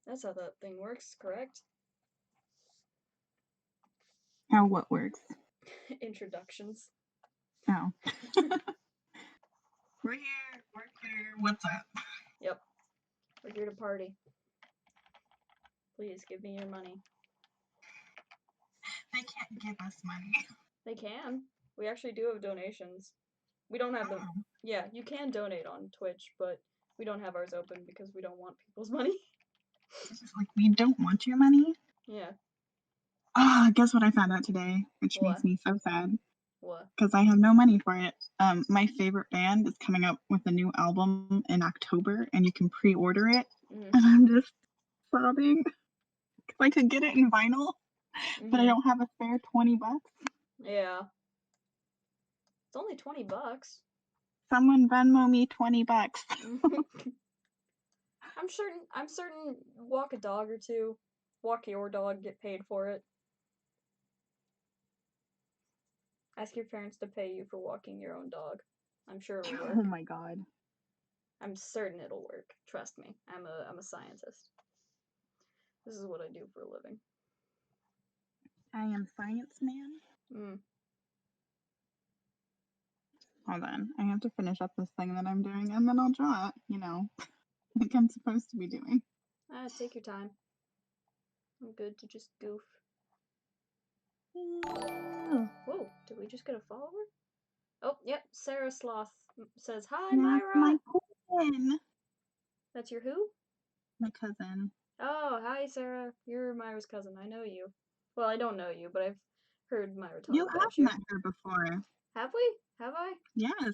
That's how that thing works, correct? How what works? Introductions. Oh. We're here. What's up? Yep. We're here to party. Please give me your money. They can't give us money. They can. We actually do have donations. We don't have them. Yeah, you can donate on Twitch, but we don't have ours open because we don't want people's money. It's just like, we don't want your money. Yeah. Ah, guess what I found out today, which What? makes me so sad. What? Because I have no money for it. My favorite band is coming up with a new album in October, and you can pre-order it. Mm-hmm. And I'm just sobbing. If I could get it in vinyl, but I Mm-hmm. don't have a spare $20. Yeah. It's only $20. Someone Venmo me $20. I'm certain walk a dog or two. Walk your dog, get paid for it. Ask your parents to pay you for walking your own dog. I'm sure it'll work. Oh my god. I'm certain it'll work. Trust me. I'm a scientist. This is what I do for a living. I am Science Man. Mm. Hold on. I have to finish up this thing that I'm doing, and then I'll draw it, like I'm supposed to be doing. Take your time. I'm good to just goof. Oh, Whoa, did we just get a follower? Oh, yep. Sarah Sloth says, "Hi, that's my Myra." cousin. That's your who? My cousin. Oh, hi, Sarah. You're Myra's cousin. I know you. Well, I don't know you, but I've heard Myra talk You have about you. met her before. Have we? Have I? Yes.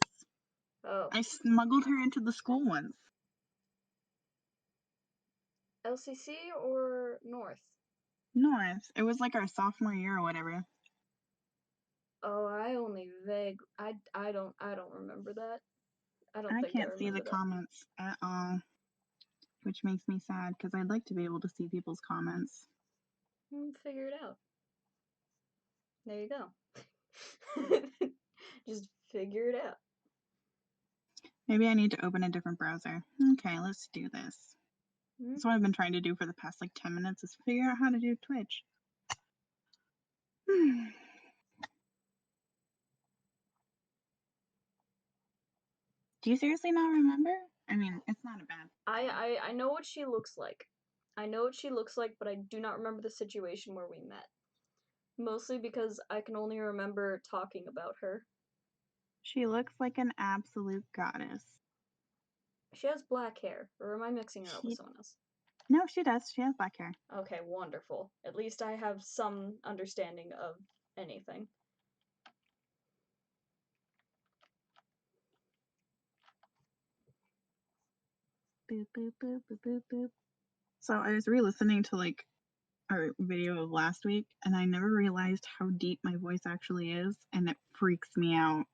Oh. I smuggled her into the school once. LCC or North? North. It was like our sophomore year or whatever. Oh, I only vague. I don't remember that. I don't I think I can't see the remember that. comments at all, which makes me sad because I'd like to be able to see people's comments. Figure it out. There you go. Just figure it out. Maybe I need to open a different browser. Okay, let's do this. That's what I've been trying to do for the past 10 minutes is figure out how to do Twitch. Do you seriously not remember? I mean, it's not a bad. I know what she looks like. I know what she looks like, but I do not remember the situation where we met. Mostly because I can only remember talking about her. She looks like an absolute goddess. She has black hair, or am I mixing her up with someone else? No, she does. She has black hair. Okay, wonderful. At least I have some understanding of anything. Boop, boop, boop, boop, boop, boop. So I was re-listening to our video of last week, and I never realized how deep my voice actually is, and it freaks me out.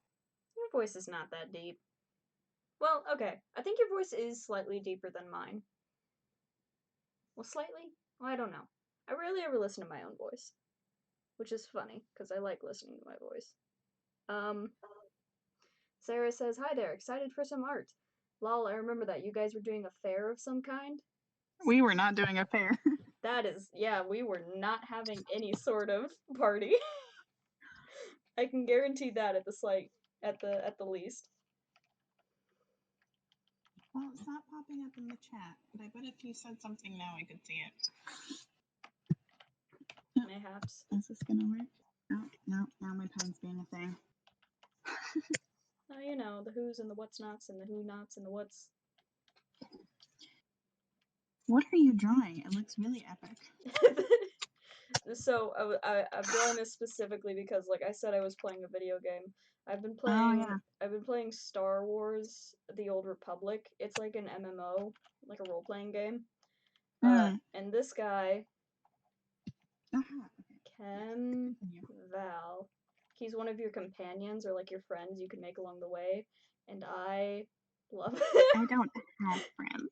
Your voice is not that deep. Well, okay. I think your voice is slightly deeper than mine. Well, slightly? Well, I don't know. I rarely ever listen to my own voice. Which is funny, because I like listening to my voice. Sarah says, "Hi there, excited for some art." Lol, I remember that. You guys were doing a fair of some kind? We were not doing a fair. That is, yeah, we were not having any sort of party. I can guarantee that at the site, at the least. Well, it's not popping up in the chat, but I bet if you said something now, I could see it. Mayhaps. Is this gonna work? No, now my pen's being a thing. Oh, you know, the who's and the what's nots and the who nots and the what's. What are you drawing? It looks really epic. So I'm drawing this specifically because, like I said, I was playing a video game. I've been playing Star Wars: The Old Republic. It's like an MMO, like a role-playing game. And this guy, Ken Val, he's one of your companions or like your friends you can make along the way, and I love it. I don't have friends.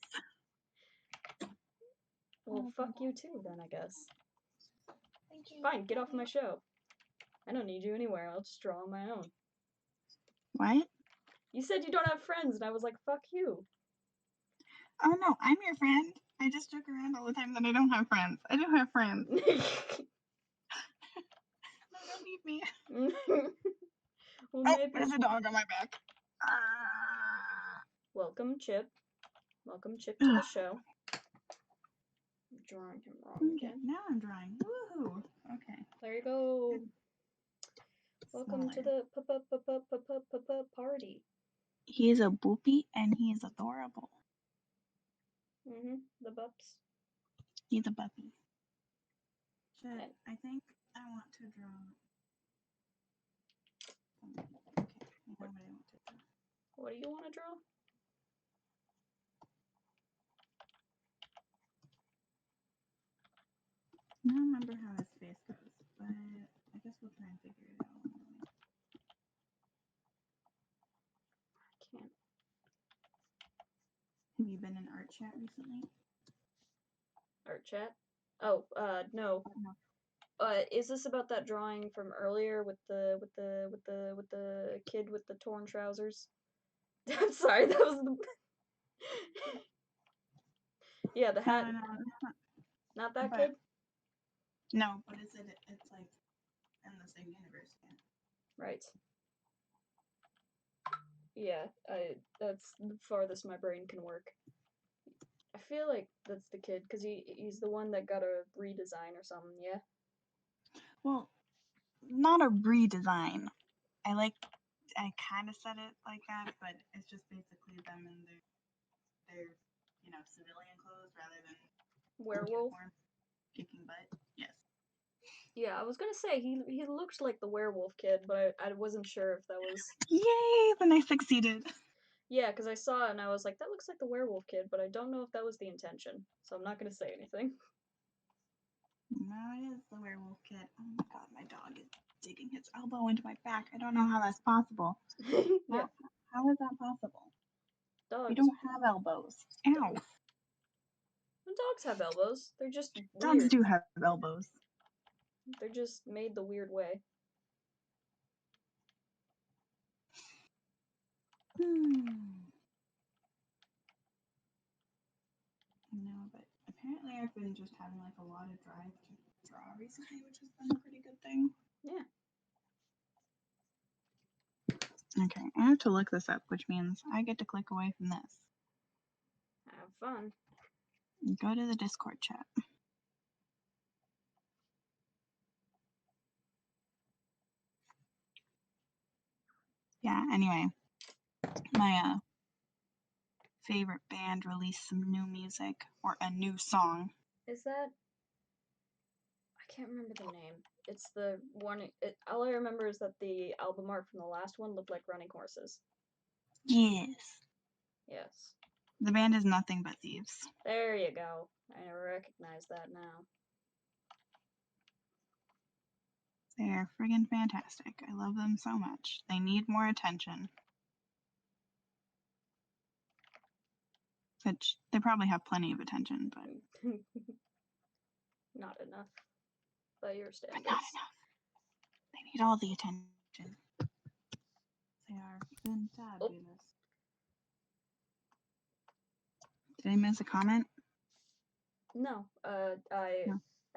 Well, fuck you too, then I guess. Fine, get off my show. I don't need you anywhere. I'll just draw on my own. What? You said you don't have friends, and I was like, fuck you. Oh no, I'm your friend. I just joke around all the time that I don't have friends. I do have friends. No, don't leave me. Well, Oh, maybe. there's a dog on my back. Welcome, Chip. Welcome, Chip, to the show. I'm drawing him wrong again. Now I'm drawing. Woohoo! Okay. There you go. Welcome to the party. He is a boopy and he is adorable. The bups. He's a puppy. I think I want to draw. Okay, I know what I want to draw. What do you want to draw? I don't remember how his face goes, but I guess we'll try and figure it out. I can't. Have you been in art chat recently? Art chat? Oh, no. Is this about that drawing from earlier with the kid with the torn trousers? I'm sorry, that was the yeah, the hat. No, Not that kid? No, but it's like in the same universe, yeah. Right. Yeah, that's the farthest my brain can work. I feel like that's the kid, because he's the one that got a redesign or something, yeah? Well, not a redesign. I kind of said it like that, but it's just basically them in their civilian clothes rather than Werewolf? uniform, kicking butt. Yes. Yeah, I was gonna say, he looks like the werewolf kid, but I wasn't sure if that was... Yay! Then I succeeded. Yeah, because I saw it and I was like, that looks like the werewolf kid, but I don't know if that was the intention, so I'm not gonna say anything. No, it is the werewolf kid. Oh my god, my dog is digging his elbow into my back. I don't know how that's possible. Yeah. How is that possible? Dogs. We don't have elbows. Ow. When dogs have elbows, they're just weird. Dogs do have elbows. They're just made the weird way. No, but apparently I've been just having like a lot of drive to draw recently, which has been a pretty good thing. Yeah. Okay, I have to look this up, which means I get to click away from this. Have fun. Go to the Discord chat. Yeah, anyway, my favorite band released some new music, or a new song. Is that... I can't remember the name. It's the one... all I remember is that the album art from the last one looked like running horses. Yes. Yes. The band is Nothing But Thieves. There you go. I recognize that now. They're friggin' fantastic. I love them so much. They need more attention. Which, they probably have plenty of attention, but... Not enough. By your standards. But not enough. They need all the attention. They are fantabulous. Did I miss a comment? No. I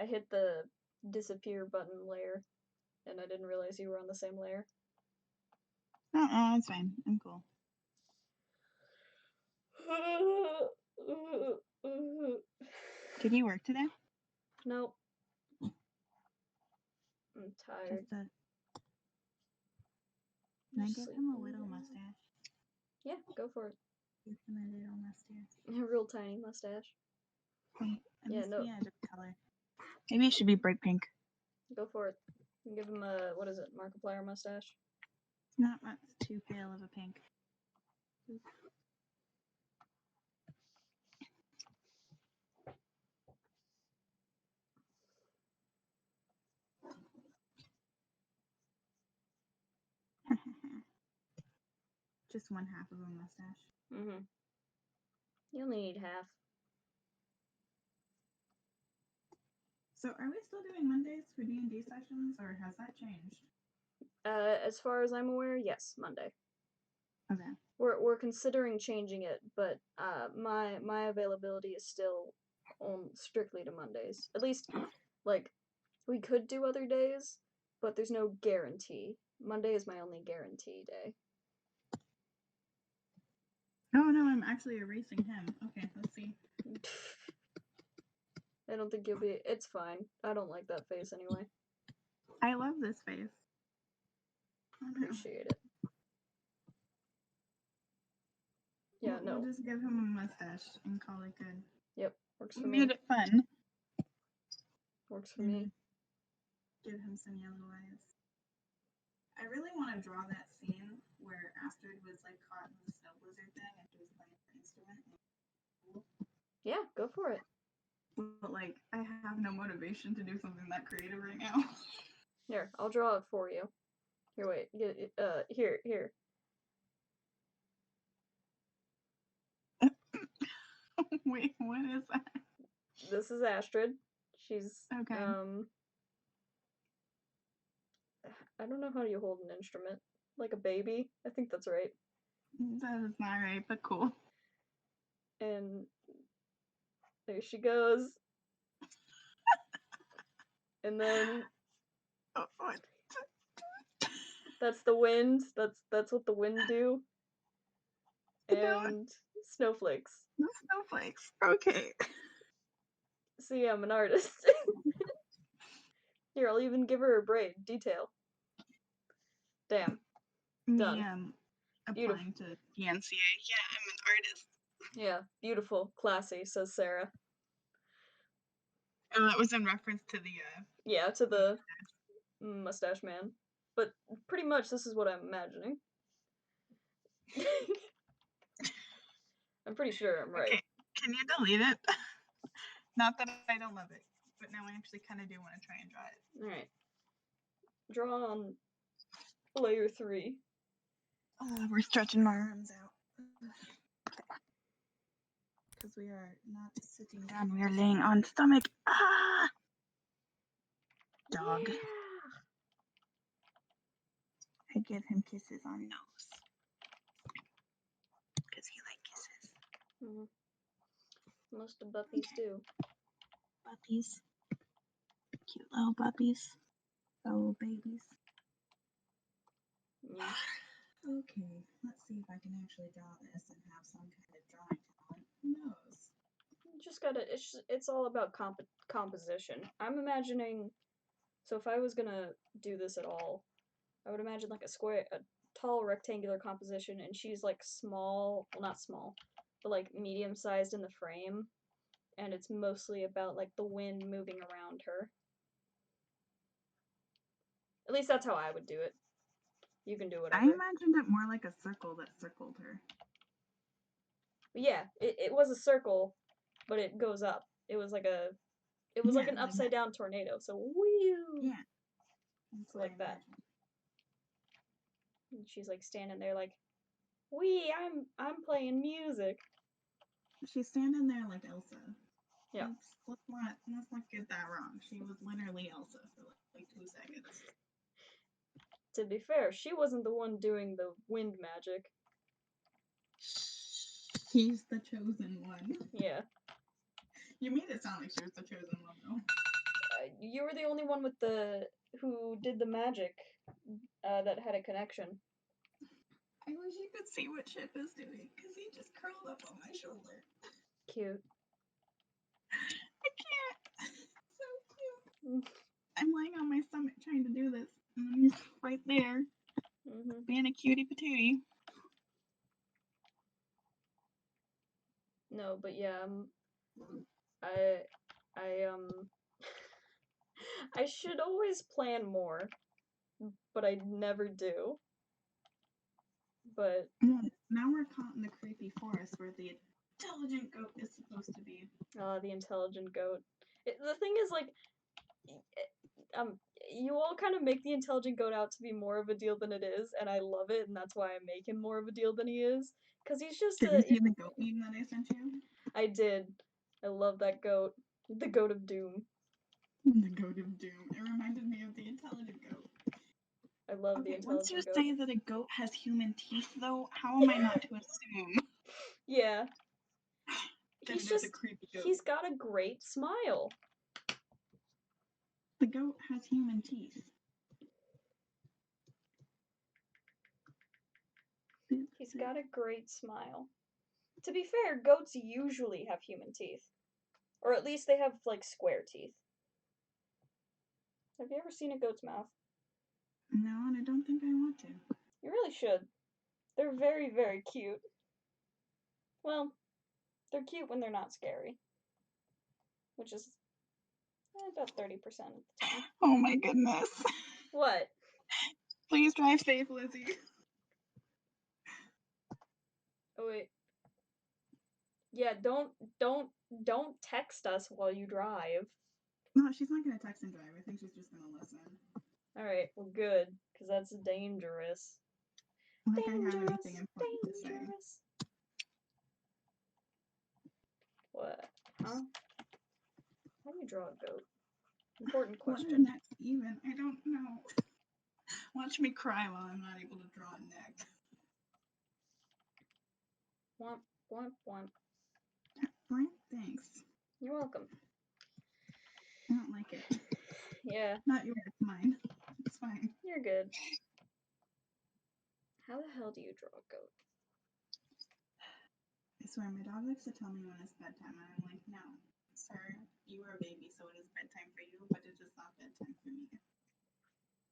hit the disappear button layer, and I didn't realize you were on the same layer. It's fine. I'm cool. Did you work today? Nope. I'm tired. Can I give him a little mustache? Yeah, go for it. Give him a little mustache. A real tiny mustache. Wait, yeah, no. The edge of color. Maybe it should be bright pink. Go for it. Give him a, what is it, Markiplier mustache? Not much too pale of a pink. Just one half of a mustache. Mm-hmm. You only need half. So are we still doing Mondays for D&D sessions, or has that changed? As far as I'm aware, yes, Monday. Okay. We're considering changing it, but my availability is still strictly to Mondays. At least, like, we could do other days, but there's no guarantee. Monday is my only guarantee day. Oh no, I'm actually erasing him. Okay, let's see. I don't think you'll be. It's fine. I don't like that face anyway. I love this face. Appreciate it. Yeah, We'll no. just give him a mustache and call it good. Yep, works for We me. made it fun. Works for me. Give him some yellow eyes. I really want to draw that scene where Astrid was like caught in the snow blizzard thing and she was playing her instrument. Yeah, go for it. But like, I have no motivation to do something that creative right now. Here, I'll draw it for you. Here, wait. Here. Wait, what is that? This is Astrid. She's Okay. I don't know how you hold an instrument. Like a baby. I think that's right. That is not right, but cool. And there she goes. And then that's the wind. That's what the wind do. And snowflakes. The snowflakes. Okay. See, I'm an artist. Here, I'll even give her a braid. Detail. Damn. Done. Applying to the NCA. Yeah, I'm an artist. Yeah, beautiful. Classy, says Sarah. Oh, that was in reference to the Yeah, to the mustache man. But pretty much this is what I'm imagining. I'm pretty sure I'm right. Okay, can you delete it? Not that I don't love it, but now I actually kind of do want to try and draw it. Alright. Draw on layer 3. We're stretching my arms out. Because we are not sitting down, we are laying on stomach. Ah! Dog. Yeah. I give him kisses on nose. Because he likes kisses. Most of puppies do. Puppies. Cute little puppies. Little babies. Okay, let's see if I can actually draw this and have some kind of drawing talent. Who knows? You just gotta. It's all about composition. I'm imagining. So if I was gonna do this at all, I would imagine like a tall rectangular composition, and she's like small. Well, not small, but like medium sized in the frame, and it's mostly about like the wind moving around her. At least that's how I would do it. You can do whatever. I imagined it more like a circle that circled her. But yeah, it was a circle, but it goes up. It was like an upside down tornado. So woo. Yeah. It's like that. And she's like standing there like, wee, I'm playing music. She's standing there like Elsa. Yeah. Let's not get that wrong. She was literally Elsa for like 2 seconds. To be fair, she wasn't the one doing the wind magic. He's the chosen one. Yeah. You made it sound like she was the chosen one, though. You were the only one who did the magic that had a connection. I wish you could see what Chip is doing, because he just curled up on my shoulder. Cute. I can't. So cute. I'm laying on my stomach trying to do this, and he's right there, being a cutie patootie. No, but yeah, I should always plan more, but I never do. But now we're caught in the creepy forest where the intelligent goat is supposed to be. The intelligent goat. The thing is, like, you all kind of make the intelligent goat out to be more of a deal than it is, and I love it, and that's why I make him more of a deal than he is. Because he's just Did you see the goat meme that I sent you? I did. I love that goat. The goat of doom. The goat of doom. It reminded me of the intelligent goat. I love the intelligent goat. Once you say that a goat has human teeth, though, how am I not to assume? Yeah. Then it is a creepy goat. He's got a great smile. The goat has human teeth. He's got a great smile. To be fair, goats usually have human teeth. Or at least they have, like, square teeth. Have you ever seen a goat's mouth? No, and I don't think I want to. You really should. They're very, very cute. Well, they're cute when they're not scary. Which is about 30% of the time. Oh my goodness. What? Please drive safe, Lizzie. Oh wait. Yeah, don't text us while you drive. No, she's not gonna text and drive. I think she's just gonna listen. Alright, well good, because that's dangerous. Like I have anything important to say. What? Huh? How do you draw a goat? Important What is question. neck even? I don't know. Watch me cry while I'm not able to draw a neck. Womp, womp, womp. Right? Thanks. You're welcome. I don't like it. Yeah. Not yours, mine. It's fine. You're good. How the hell do you draw a goat? I swear, my dog likes to tell me when it's bedtime, and I'm like, no, sir, you are a baby, so it is bedtime for you, but it is not bedtime for me.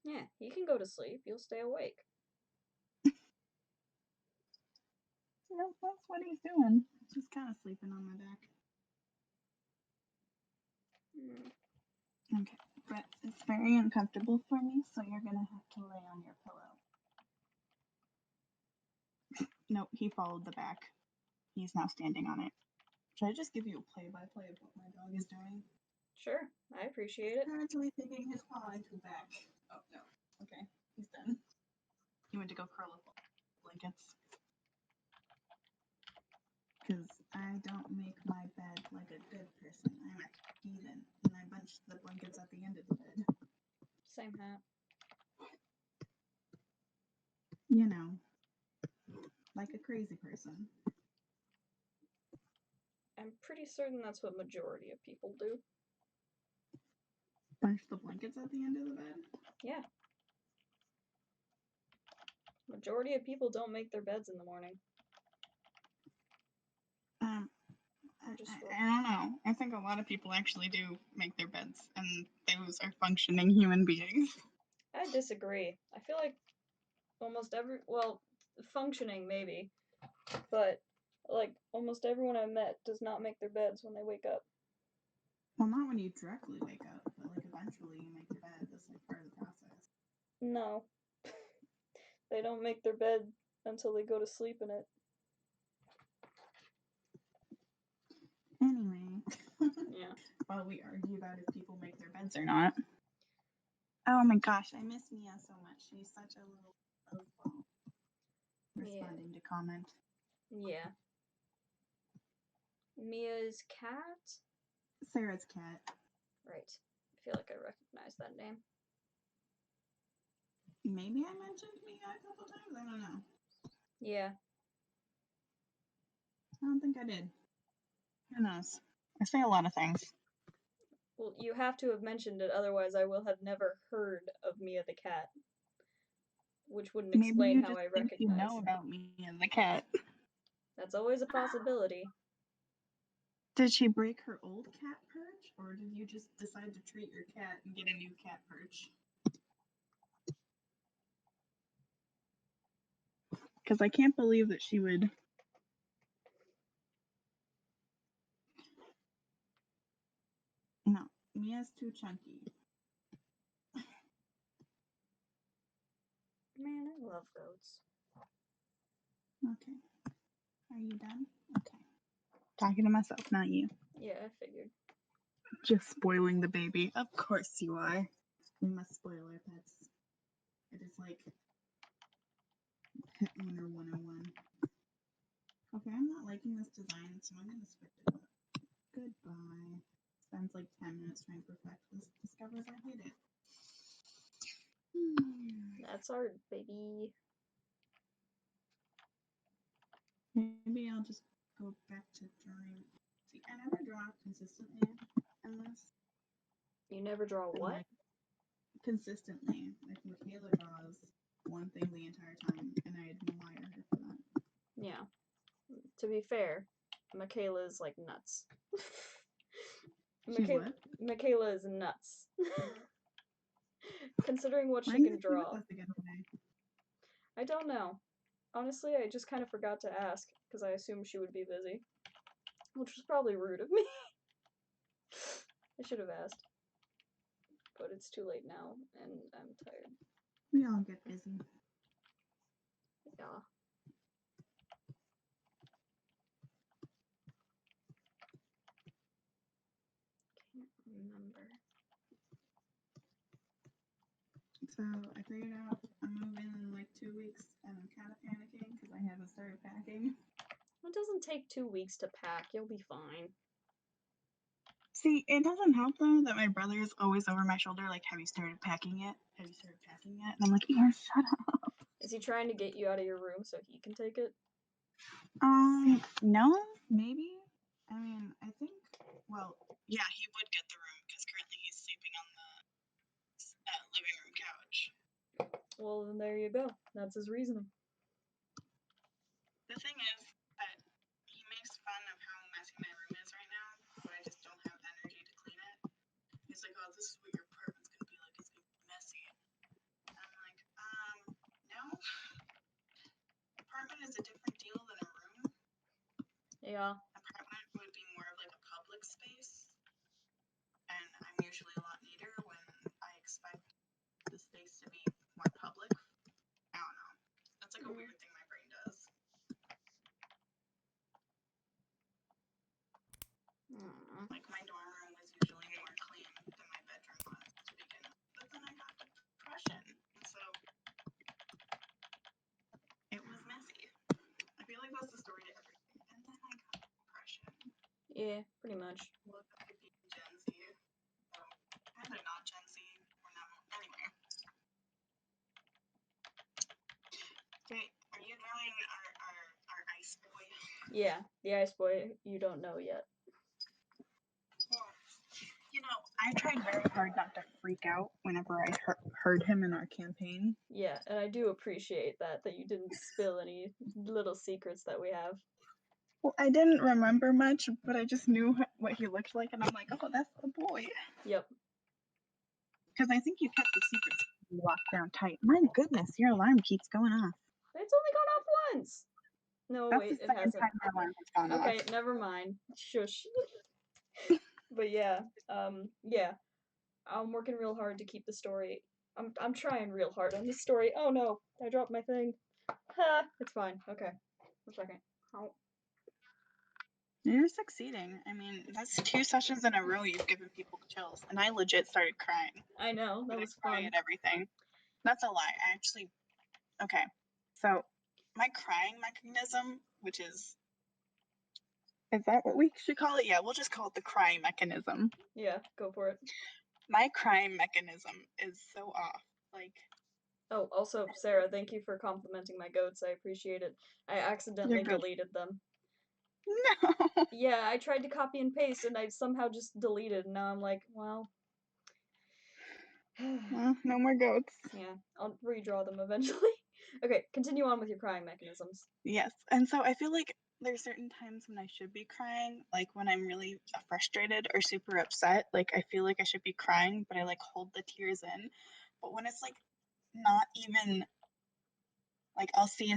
Yeah, you can go to sleep. You'll stay awake. No, that's what he's doing. Just kind of sleeping on my back. Okay, but it's very uncomfortable for me, so you're gonna have to lay on your pillow. Nope, he followed the back. He's now standing on it. Should I just give you a play-by-play of what my dog is doing? Sure, I appreciate it. Currently digging his paw into the back. Oh, no. Okay, he's done. He went to go curl up blankets. Because I don't make my bed like a good person. I'm a heathen, and I bunch the blankets at the end of the bed. Same hat. You know, like a crazy person. I'm pretty certain that's what majority of people do. Bunch the blankets at the end of the bed? Yeah. Majority of people don't make their beds in the morning. I don't know. I think a lot of people actually do make their beds, and those are functioning human beings. I disagree. I feel like almost functioning maybe, but like almost everyone I met does not make their beds when they wake up. Well, not when you directly wake up, but like eventually you make your bed. That's like part of the process. No. They don't make their bed until they go to sleep in it. Anyway. Yeah. While we argue about if people make their beds or not. Oh my gosh, I miss Mia so much. She's such a little buzzball. Responding to comment. Yeah. Mia's cat? Sarah's cat. Right. I feel like I recognize that name. Maybe I mentioned Mia a couple times. I don't know. Yeah. I don't think I did. Who knows? I say a lot of things. Well, you have to have mentioned it, otherwise I will have never heard of Mia the cat. Which wouldn't explain how I recognize. You know about Mia the cat. That's always a possibility. Did she break her old cat perch, or did you just decide to treat your cat and get a new cat perch? Because I can't believe that she would. No, Mia's too chunky. Man, I love goats. Okay. Are you done? Okay. Talking to myself, not you. Yeah, I figured. Just spoiling the baby. Of course you are. We must spoil our pets. It is like Pet Owner 101. Okay, I'm not liking this design, so I'm going to switch it up. Goodbye. Spends like 10 minutes trying to perfect this. Discovers I hate it. That's our baby. Maybe I'll just go back to drawing See, I never draw consistently in this. You never draw And, what? like, consistently. Like, Michaela draws one thing the entire time, and I admire her for that. Yeah. To be fair, Michaela is like nuts. She's what? Michaela is nuts. Considering what she When can is she with draw. us again today? I don't know. Honestly, I just kind of forgot to ask, because I assumed she would be busy. Which was probably rude of me. I should have asked. But it's too late now, and I'm tired. We all get busy. Yeah. Can't remember. So I figured out I'm moving in like 2 weeks, and I'm kind of panicking because I haven't started packing. It doesn't take 2 weeks to pack. You'll be fine. See, it doesn't help though that my brother is always over my shoulder, like, have you started packing yet? Have you started packing yet? And I'm like, yeah, shut up. Is he trying to get you out of your room so he can take it? No, maybe. I mean, I think, well, yeah, he would get the room because currently he's sleeping on the living room couch. Well, then there you go. That's his reasoning. The thing is that he makes fun of how messy my room is right now, but I just don't have energy to clean it. He's like, oh, this is what your apartment's gonna be like. It's gonna be messy. And I'm like, no. Apartment is a different deal than a room. Yeah. Apartment would be more of like a public space. And I'm usually a lot neater when I expect the space to be more public. I don't know. That's like a weird thing my brain does. Like, my dorm room was usually more clean than my bedroom was to begin with. But then I got depression. And so it was messy. I feel like that's the story to everything. And then I got depression. Yeah, pretty much. Look at being Gen Z. So, either not Gen Z or not. Anyway. Okay, are you drawing our ice boy? Yeah, the ice boy you don't know yet. Well, you know, I tried very hard not to freak out whenever I heard him in our campaign. Yeah, and I do appreciate that you didn't spill any little secrets that we have. Well, I didn't remember much, but I just knew what he looked like, and I'm like, oh, that's the boy. Yep. Because I think you kept the secrets locked down tight. My goodness, your alarm keeps going off. It's only gone off once. No, That's wait, the it second hasn't. time my alarm has gone off. Okay, never mind. Shush. But yeah, yeah. I'm working real hard to keep the story. I'm trying real hard on this story. Oh no, I dropped my thing. Ha, it's fine. Okay. 1 second. Oh. You're succeeding. I mean, that's 2 sessions in a row you've given people chills, and I legit started crying. I know, that was fun. At everything. That's a lie. I actually. Okay, so my crying mechanism, which is that what we should call it? Yeah, we'll just call it the crying mechanism. Yeah, go for it. My crying mechanism is so off. Like. Oh, also, Sarah, thank you for complimenting my goats. I appreciate it. I accidentally deleted them. No. Yeah, I tried to copy and paste and I somehow just deleted. And now I'm like, well. Well, no more goats. Yeah, I'll redraw them eventually. Okay, continue on with your crying mechanisms. Yes, and so I feel like there's certain times when I should be crying, like when I'm really frustrated or super upset. Like, I feel like I should be crying, but I like hold the tears in. But when it's like not even like, I'll see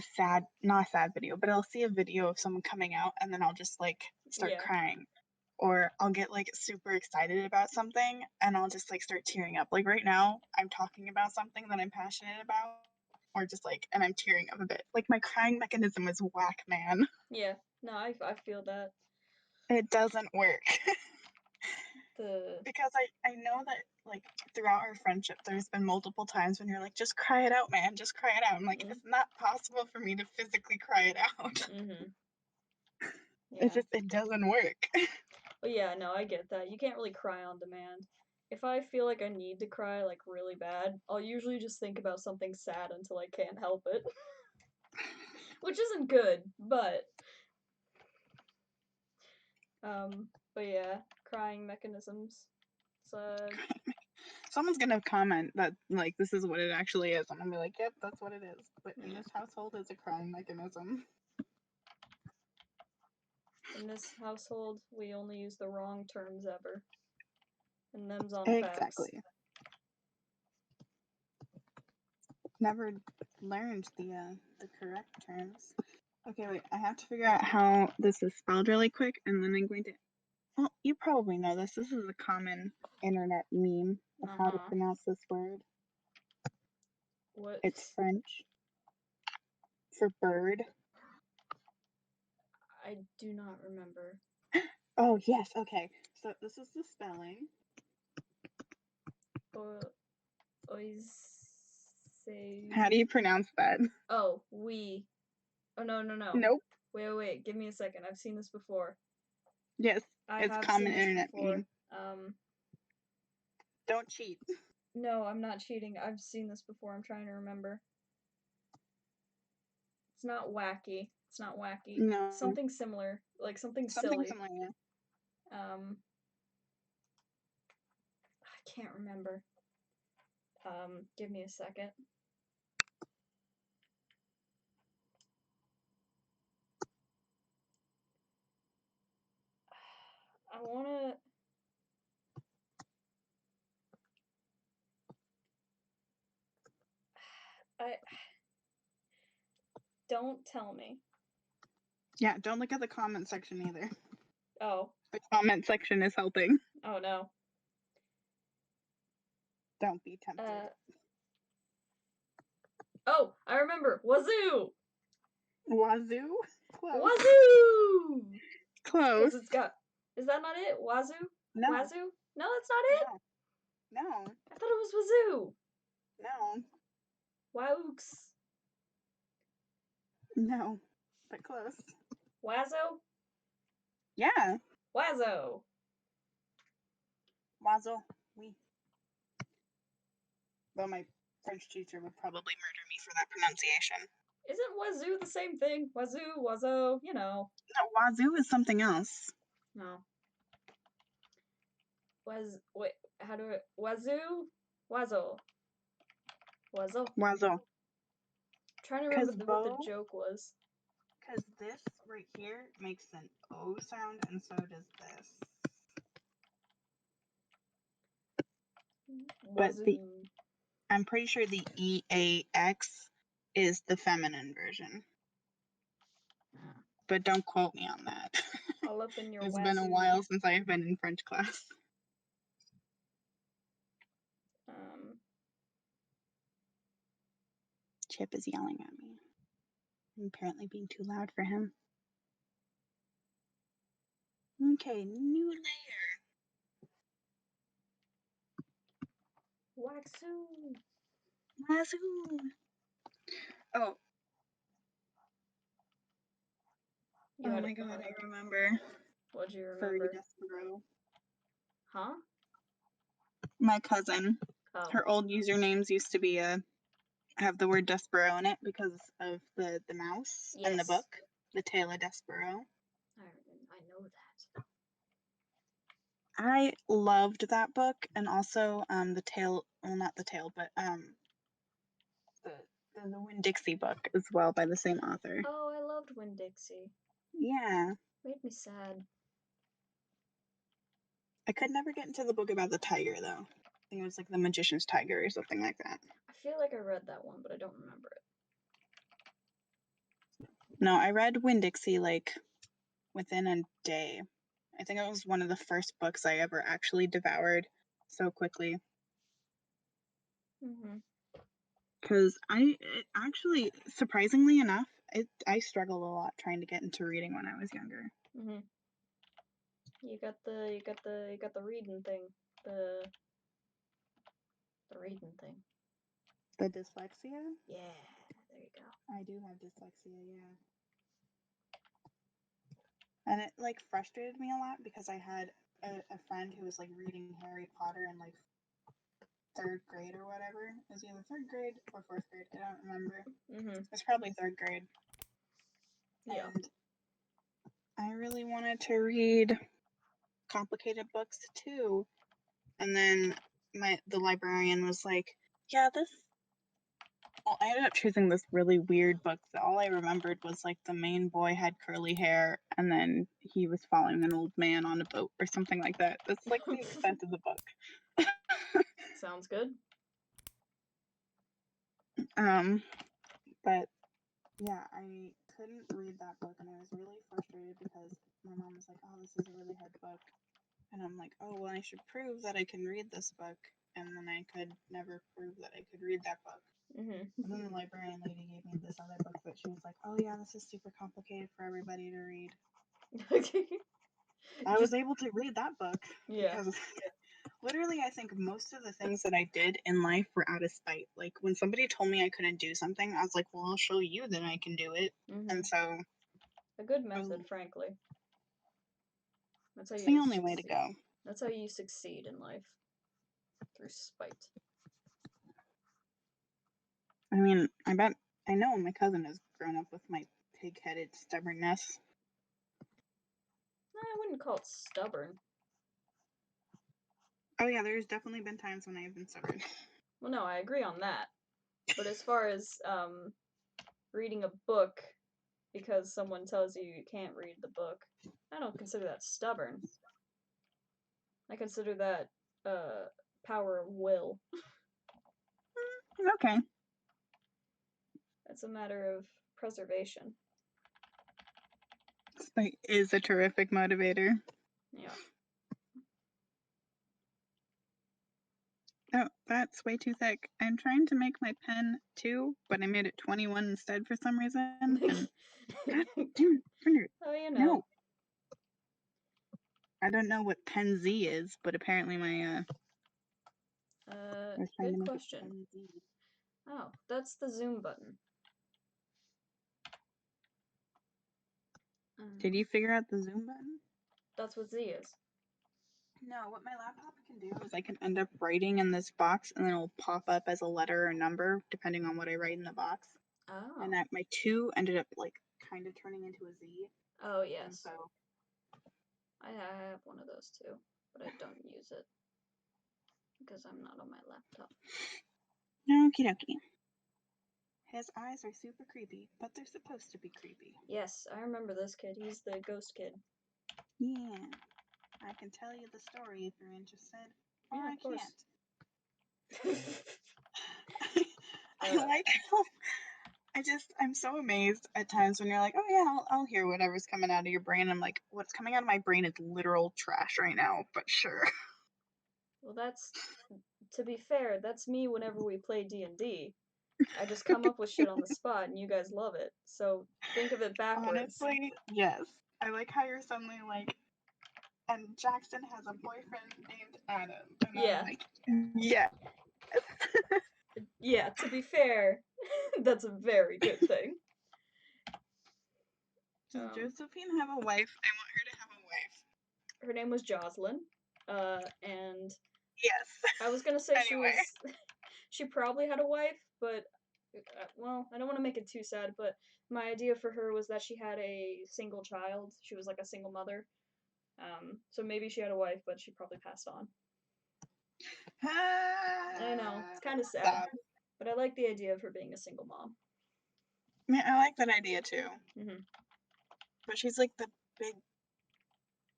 not a sad video, but I'll see a video of someone coming out and then I'll just like start crying. Or I'll get like super excited about something and I'll just like start tearing up. Like right now, I'm talking about something that I'm passionate about, or just like, and I'm tearing up a bit. Like my crying mechanism is whack, man. Yeah, no, I feel that. It doesn't work. Because I know that like throughout our friendship, there's been multiple times when you're like, just cry it out, man, just cry it out. I'm like, it's not possible for me to physically cry it out. Mm-hmm. Yeah. It doesn't work. But yeah, no, I get that. You can't really cry on demand. If I feel like I need to cry like really bad, I'll usually just think about something sad until I can't help it. Which isn't good, but But yeah, crying mechanisms. So Someone's gonna comment that like this is what it actually is. I'm gonna be like, yep, that's what it is. But in this household, it's a crying mechanism. in this household, we only use the wrong terms ever. And them's on facts. Exactly. Never learned the correct terms. Okay, wait. I have to figure out how this is spelled really quick, and then I'm going to. Well, you probably know this. This is a common internet meme of how to pronounce this word. What? It's French for bird. I do not remember. Oh, yes. Okay. So this is the spelling. How do you pronounce that? Oh, we. Oh, no. Nope. Wait. Give me a second. I've seen this before. Yes. I it's have common seen this internet before. meme. Don't cheat. No, I'm not cheating. I've seen this before. I'm trying to remember. It's not wacky. No. Something similar. Like something Something silly. similar, yeah. I can't remember. Give me a second. I wanna. Don't tell me. Yeah, don't look at the comment section either. Oh. The comment section is helping. Oh no. Don't be tempted. Oh, I remember. Wazoo! Wazoo? Close. Wazoo! Close. Because it's got. Is that not it? Wazoo? No. Wazoo? No, that's not it? No. I thought it was Wazoo. No. Wowooks. No. But close. Wazo? Yeah. Wazo. Wazo. Oui. Well, my French teacher would probably murder me for that pronunciation. Isn't wazoo the same thing? Wazoo, wazo, you know. No, wazoo is something else. No. Wait, how do it? Wazoo? Wazo. Wazo. Wazo. I'm trying to remember what the joke was. Because this right here makes an O sound, and so does this. Wazoo. But I'm pretty sure the EAX is the feminine version. But don't quote me on that. All up in your It's wazoo. been a while since I've been in French class. Chip is yelling at me. I'm apparently being too loud for him. Okay, new layer. Waxoo. Wazoo. Oh. Oh my god, I remember. What'd you Furry remember? Despero. Huh? My cousin. Oh. Her old usernames used to be have the word Despero in it because of the mouse and the book, The Tale of Despero. I know that. I loved that book, and also the tale. Well, not the tale, but the Winn-Dixie book as well by the same author. Oh, I loved Winn-Dixie. Yeah. Made me sad. I could never get into the book about the tiger though. I think it was like the Magician's Tiger or something like that. I feel like I read that one, but I don't remember it. No, I read Winn-Dixie like within a day. I think it was one of the first books I ever actually devoured so quickly. Because actually, surprisingly enough, I struggled a lot trying to get into reading when I was younger. You got the reading thing. The reading thing. The dyslexia? Yeah, there you go. I do have dyslexia, yeah. And it like frustrated me a lot because I had a friend who was like reading Harry Potter in like 3rd grade or whatever. It was either 3rd grade or 4th grade. I don't remember. It was probably 3rd grade. Yeah. And I really wanted to read complicated books too. And then the librarian was like, yeah, well, I ended up choosing this really weird book that all I remembered was like the main boy had curly hair and then he was following an old man on a boat or something like that. That's like the extent of the book. Sounds good. But yeah, I couldn't read that book and I was really frustrated because my mom was like, oh, this is a really hard book. And I'm like, oh, well, I should prove that I can read this book. And then I could never prove that I could read that book. Mm-hmm. And then the librarian lady gave me this other book that she was like, oh, yeah, this is super complicated for everybody to read. I was able to read that book because literally I think most of the things that I did in life were out of spite. Like when somebody told me I couldn't do something, I was like, well, I'll show you that I can do it. Mm-hmm. And so a good method, frankly. That's how it's you the only way to go. That's how you succeed in life. Through spite. I mean, I know my cousin has grown up with my pig-headed stubbornness. I wouldn't call it stubborn. Oh yeah, there's definitely been times when I have been stubborn. Well, no, I agree on that. But as far as reading a book because someone tells you you can't read the book, I don't consider that stubborn. I consider that power of will. Okay. It's a matter of preservation. Spite is a terrific motivator. Yeah. Oh, that's way too thick. I'm trying to make my pen 2, but I made it 21 instead for some reason. And God damn it, oh, you know. No. I don't know what pen Z is, but apparently my good question. Oh, that's the zoom button. Did you figure out the zoom button? That's what Z is. No, what my laptop can do is I can end up writing in this box and then it'll pop up as a letter or number depending on what I write in the box. Oh. And that my 2 ended up like kind of turning into a Z. Oh, yes. And so I have one of those too, but I don't use it because I'm not on my laptop. Okie dokie. His eyes are super creepy, but they're supposed to be creepy. Yes, I remember this kid. He's the ghost kid. Yeah. I can tell you the story if you're interested. Or Yeah, I of course. can't. I like how I'm so amazed at times when you're like, oh yeah, I'll hear whatever's coming out of your brain. I'm like, what's coming out of my brain is literal trash right now, but sure. Well, to be fair, that's me whenever we play D&D. I just come up with shit on the spot and you guys love it. So think of it backwards. Honestly, yes. I like how you're suddenly like, and Jackson has a boyfriend named Adam. And yeah. I'm like, yes. Yeah, to be fair, that's a very good thing. Does Josephine have a wife? I want her to have a wife. Her name was Jocelyn. And yes. I was gonna say she probably had a wife, but well, I don't want to make it too sad, but my idea for her was that she had a single child. She was like a single mother. So maybe she had a wife, but she probably passed on. I know, it's kind of sad. Stop. But I like the idea of her being a single mom. Yeah, I like that idea too. Mm-hmm. But she's like the big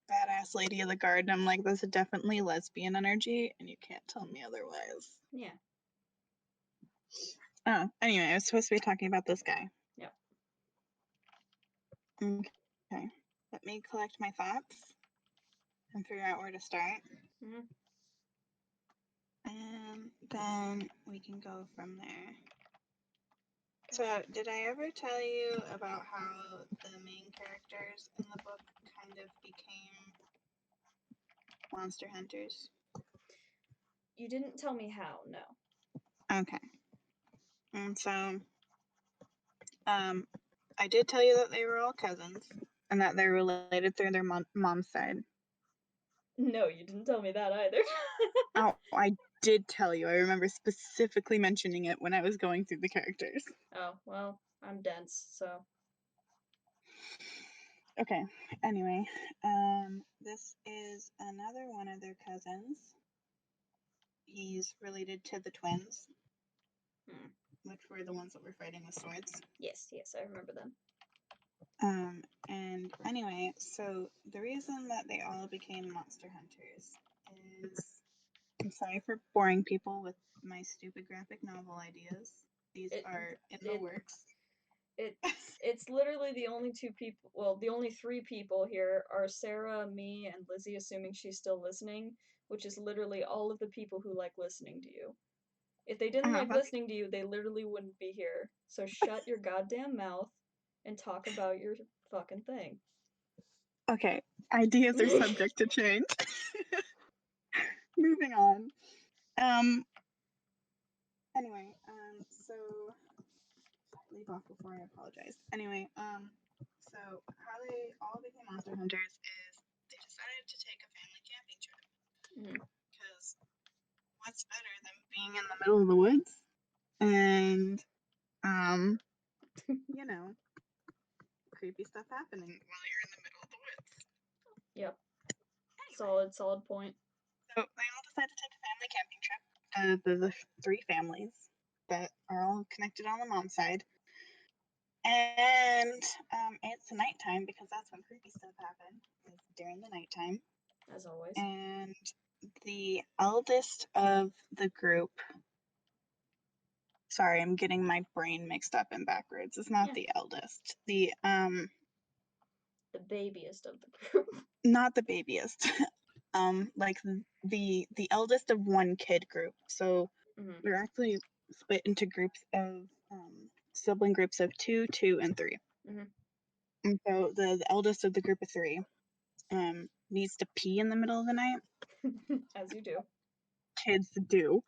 badass lady of the garden. I'm like, this is definitely lesbian energy, and you can't tell me otherwise. Yeah. Oh, anyway, I was supposed to be talking about this guy. Yep. Okay. Let me collect my thoughts and figure out where to start. Mm-hmm. And then we can go from there. So, did I ever tell you about how the main characters in the book kind of became monster hunters? You didn't tell me how, no. Okay. And so, I did tell you that they were all cousins and that they're related through their mom's side. No, you didn't tell me that either. Oh, I did tell you. I remember specifically mentioning it when I was going through the characters. Oh, well, I'm dense, so. Okay. Anyway, this is another one of their cousins. He's related to the twins, which were the ones that were fighting with swords. Yes, I remember them. And anyway, so the reason that they all became monster hunters is, I'm sorry for boring people with my stupid graphic novel ideas. These are in the works. It's literally the only two people, well, the only three people here are Sarah, me, and Lizzie, assuming she's still listening, which is literally all of the people who like listening to you. If they didn't like listening to you, they literally wouldn't be here. So shut your goddamn mouth and talk about your fucking thing. Okay, ideas are subject to change. Moving on. Anyway, so leave off before I apologize. Anyway, so how they all became monster hunters is they decided to take a family camping trip. Because what's better than being in the middle of the woods and you know, creepy stuff happening while you're in the middle of the woods. Yep. Anyway. Solid point. So they all decided to take a family camping trip. The three families that are all connected on the mom's side. And it's nighttime because that's when creepy stuff happens, is during the nighttime. As always. And the eldest of the group, sorry, I'm getting my brain mixed up and backwards. It's not the eldest. The babyest of the group. Not the babyest. Like the eldest of one kid group. So we're actually split into groups of sibling groups of 2, 2, and 3. And so the eldest of the group of 3 needs to pee in the middle of the night. As you do. Kids do.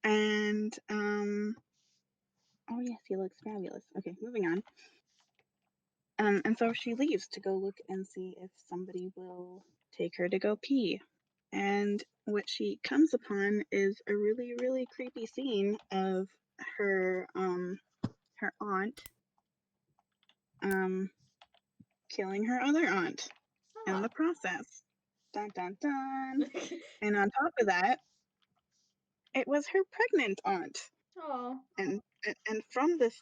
And oh yes, he looks fabulous. Okay, moving on. And so she leaves to go look and see if somebody will take her to go pee. And what she comes upon is a really, really creepy scene of her aunt killing her other aunt in the process. Dun dun dun. And on top of that, it was her pregnant aunt. Oh. And from this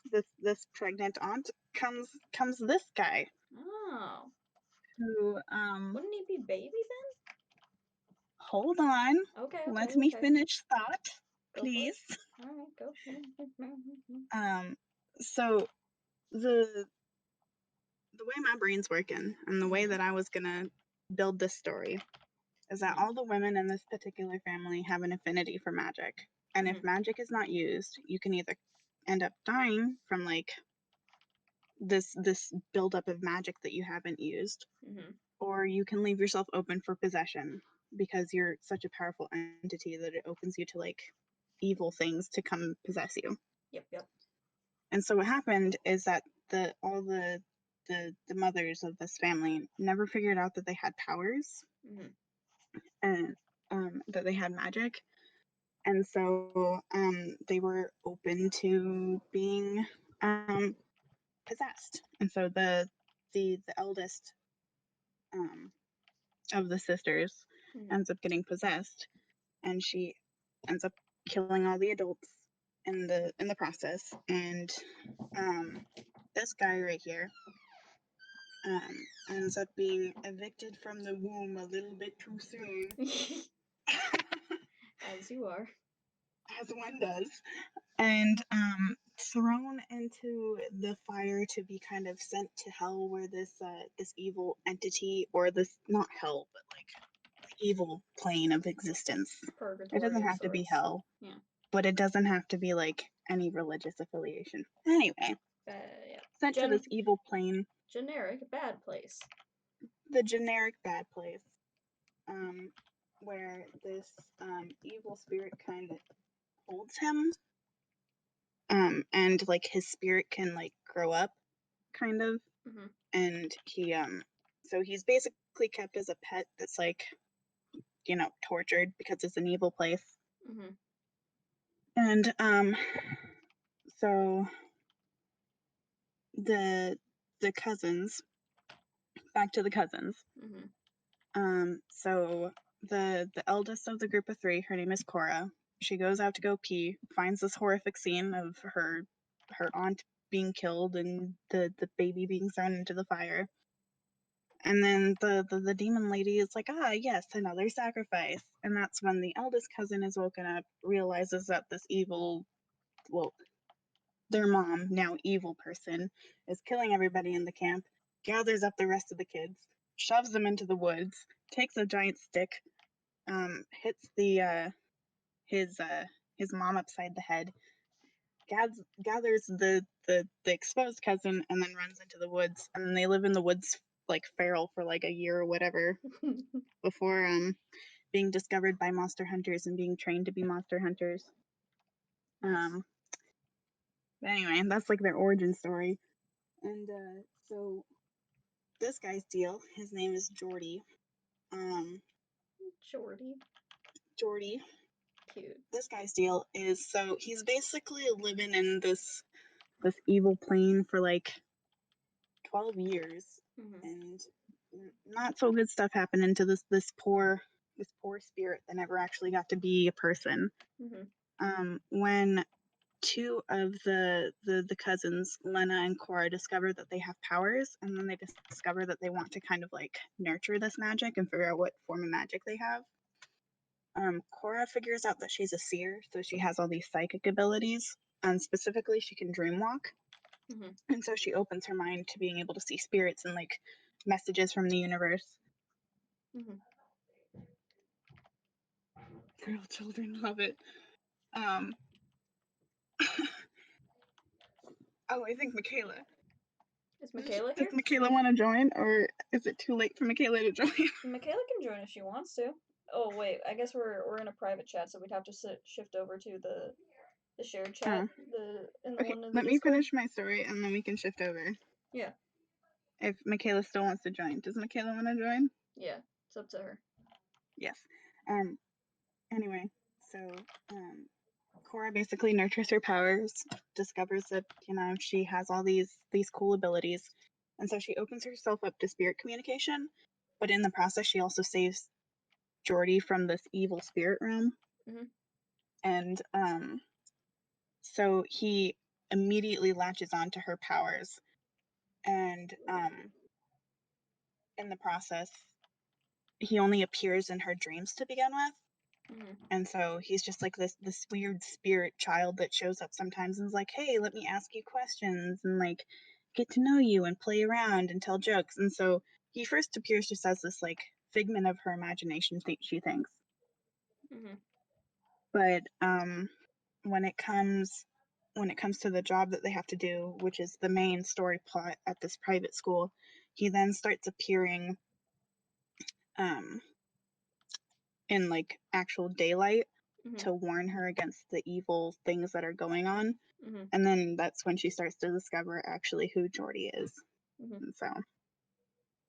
pregnant aunt comes this guy. Oh. Who wouldn't he be baby then? Hold on. Okay. Let me finish thought, please. All right, go. So the way my brain's working and the way that I was gonna build this story is that all the women in this particular family have an affinity for magic. And if magic is not used, you can either end up dying from like this buildup of magic that you haven't used, or you can leave yourself open for possession because you're such a powerful entity that it opens you to like evil things to come possess you. Yep. And so what happened is that all the mothers of this family never figured out that they had powers and that they had magic, and so they were open to being possessed. And so the eldest of the sisters ends up getting possessed, and she ends up killing all the adults in the process. And this guy right here ends up being evicted from the womb a little bit too soon. As you are. As one does. And thrown into the fire to be kind of sent to hell, where this evil entity, or this, not hell, but like the evil plane of existence. Purgatory. It doesn't have to be hell. Yeah. But it doesn't have to be like any religious affiliation. Anyway. Sent to this evil plane. Generic bad place. The generic bad place. Where this evil spirit kind of holds him. And like his spirit can like grow up, kind of. And he so he's basically kept as a pet that's like, tortured because it's an evil place. And so the cousins back to the cousins. Mm-hmm. So the eldest of the group of three, her name is Cora. She goes out to go pee, finds this horrific scene of her aunt being killed and the baby being thrown into the fire. And then the demon lady is like, ah, yes, another sacrifice. And that's when the eldest cousin is woken up, realizes that this evil, well, their mom, now evil person, is killing everybody in the camp, gathers up the rest of the kids, shoves them into the woods, takes a giant stick, hits his mom upside the head, gathers the exposed cousin, and then runs into the woods. And then they live in the woods like feral for like a year or whatever before being discovered by monster hunters and being trained to be monster hunters. Nice. But anyway, that's like their origin story. And so this guy's deal, his name is Jordy. Jordy. Jordy. Cute. This guy's deal is, so he's basically living in this evil plane for like 12 years, Mm-hmm. and not so good stuff happening to this poor spirit that never actually got to be a person. When two of the cousins, Lena and Cora, discover that they have powers, and then they discover that they want to kind of like nurture this magic and figure out what form of magic they have. Cora figures out that she's a seer, so she has all these psychic abilities, and specifically she can dreamwalk. And so she opens her mind to being able to see spirits and like messages from the universe. Girl children love it. Oh, I think Michaela. Is Michaela Does here? Michaela want to join, or is it too late for Michaela to join? Michaela can join if she wants to. Oh wait, I guess we're in a private chat, so we'd have to shift over to the shared chat, in the Okay, one in the let me Discord. finish my story and then we can shift over. Yeah. If Michaela still wants to join. Does Michaela want to join? Yeah, it's up to her. Yes. Anyway, so Cora basically nurtures her powers, discovers that, she has all these cool abilities. And so she opens herself up to spirit communication, but in the process she also saves Jordy from this evil spirit realm. And so he immediately latches on to her powers, and in the process he only appears in her dreams to begin with. And so he's just like this weird spirit child that shows up sometimes and is like, hey, let me ask you questions and like get to know you and play around and tell jokes. And so he first appears just as this like figment of her imagination, she thinks. But when it comes to the job that they have to do, which is the main story plot at this private school, he then starts appearing in like actual daylight to warn her against the evil things that are going on. And then that's when she starts to discover actually who Jordy is. And so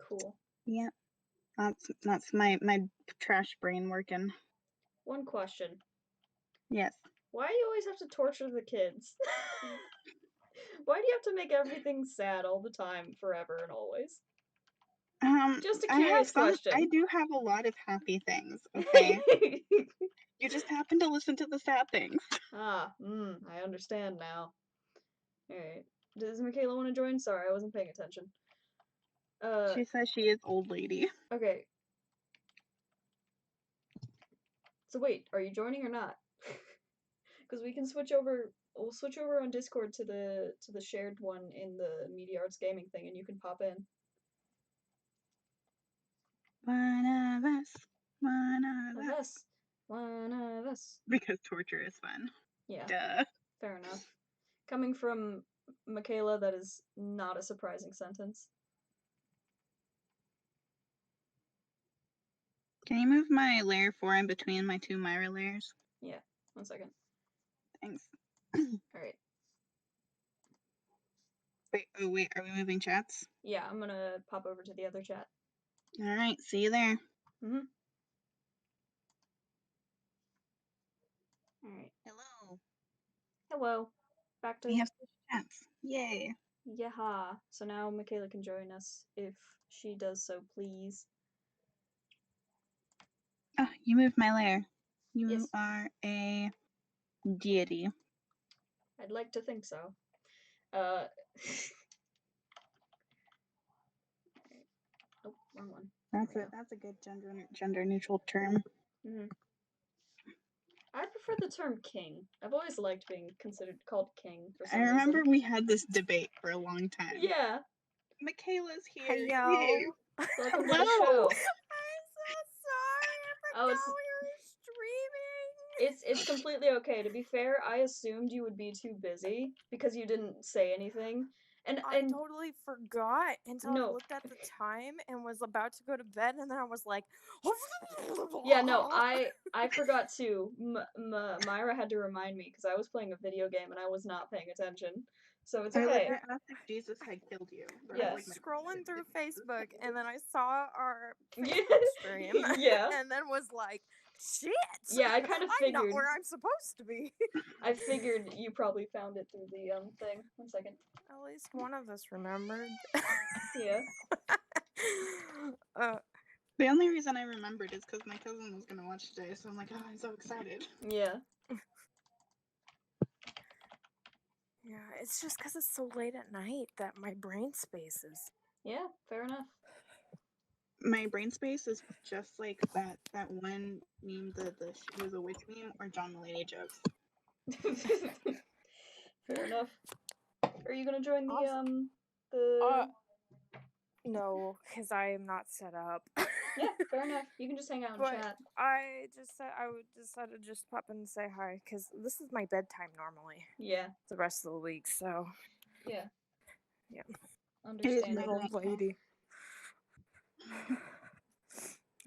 Cool. yeah, that's my trash brain working. One question. Yes. Why do you always have to torture the kids? Why do you have to make everything sad all the time, forever and always? Just a curious question. I do have a lot of happy things, okay? You just happen to listen to the sad things. I understand now. Alright. Does Michaela want to join? Sorry, I wasn't paying attention. She says she is old lady. Okay. So wait, are you joining or not? Because we can switch over. We'll switch over on Discord to the shared one in the Media Arts Gaming thing, and you can pop in. One of us. One of us. Us. One of us. Because torture is fun. Yeah. Duh. Fair enough. Coming from Michaela, that is not a surprising sentence. Can you move my layer 4 in between my two Myra layers? Yeah. 1 second. Thanks. Alright. Wait, are we moving chats? Yeah, I'm gonna pop over to the other chat. Alright, see you there. Alright. Hello. Hello. Back to We have chats. Yay. Yeah. So now Michaela can join us if she does so, please. Oh, you moved my lair. You Yes. are a deity. I'd like to think so. Oh, wrong one. That's a good gender neutral term. Mm-hmm. I prefer the term king. I've always liked being called king for I some remember reason. we had this debate for a long time. Yeah. Michaela's here. Hey, yo. Welcome to the Hello. show. I'm so sorry. I Oh, forgot it's- we were streaming. It's completely okay. To be fair, I assumed you would be too busy because you didn't say anything. I totally forgot until I No. looked at the time and was about to go to bed, and then I was like, Yeah, no, I forgot too. Myra had to remind me because I was playing a video game and I was not paying attention. So it's I okay. legit asked if Jesus had killed you. Yeah. I was scrolling through Facebook, and then I saw our Yeah. Facebook stream, Yeah. and then was like, shit! Yeah, I kind of I'm figured. not where I'm supposed to be. I figured you probably found it through the thing. 1 second. At least one of us remembered. Yeah. The only reason I remembered is because my cousin was gonna watch today, so I'm like, oh, I'm so excited. Yeah. Yeah, it's just because it's so late at night that my brain spaces. Yeah, fair enough. My brain space is just like that one meme, the she was a witch meme, or John Mulaney jokes. Fair enough. Are you gonna join the No, because I am not set up. Yeah, fair enough. You can just hang out and But chat. I just said I would decide to just pop in and say hi, because this is my bedtime normally. Yeah. The rest of the week, so. Yeah. Yeah. Understandable. Old lady.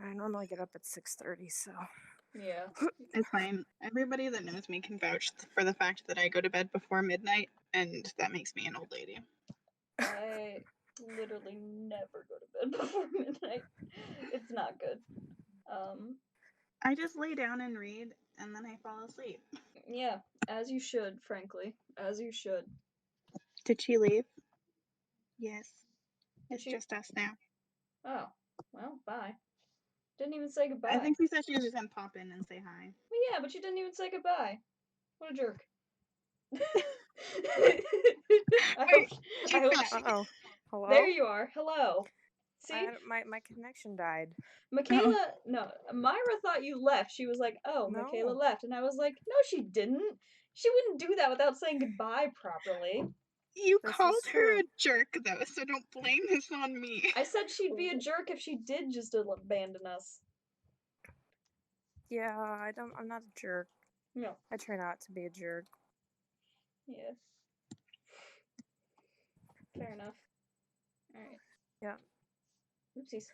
I normally get up at 6:30, so. Yeah. It's fine. Everybody that knows me can vouch for the fact that I go to bed before midnight, and that makes me an old lady. I literally never go to bed before midnight. It's not good. I just lay down and read, and then I fall asleep. Yeah, as you should, frankly. As you should. Did she leave? Yes. Did It's she? just us now. Oh, well, bye. Didn't even say goodbye. I think she said she was just gonna pop in and say hi. Well, yeah, but you didn't even say goodbye. What a jerk. I hope Uh-oh. Hello? There you are. Hello. See? My connection died. Michaela, no, Myra thought you left. She was like, oh, No. Michaela left. And I was like, no, she didn't. She wouldn't do that without saying goodbye properly. You This called is her true. a jerk, though, so don't blame this on me. I said she'd be a jerk if she did just abandon us. Yeah, I'm not a jerk. No. I try not to be a jerk. Yeah. Fair enough. Alright. Yeah. Oopsies.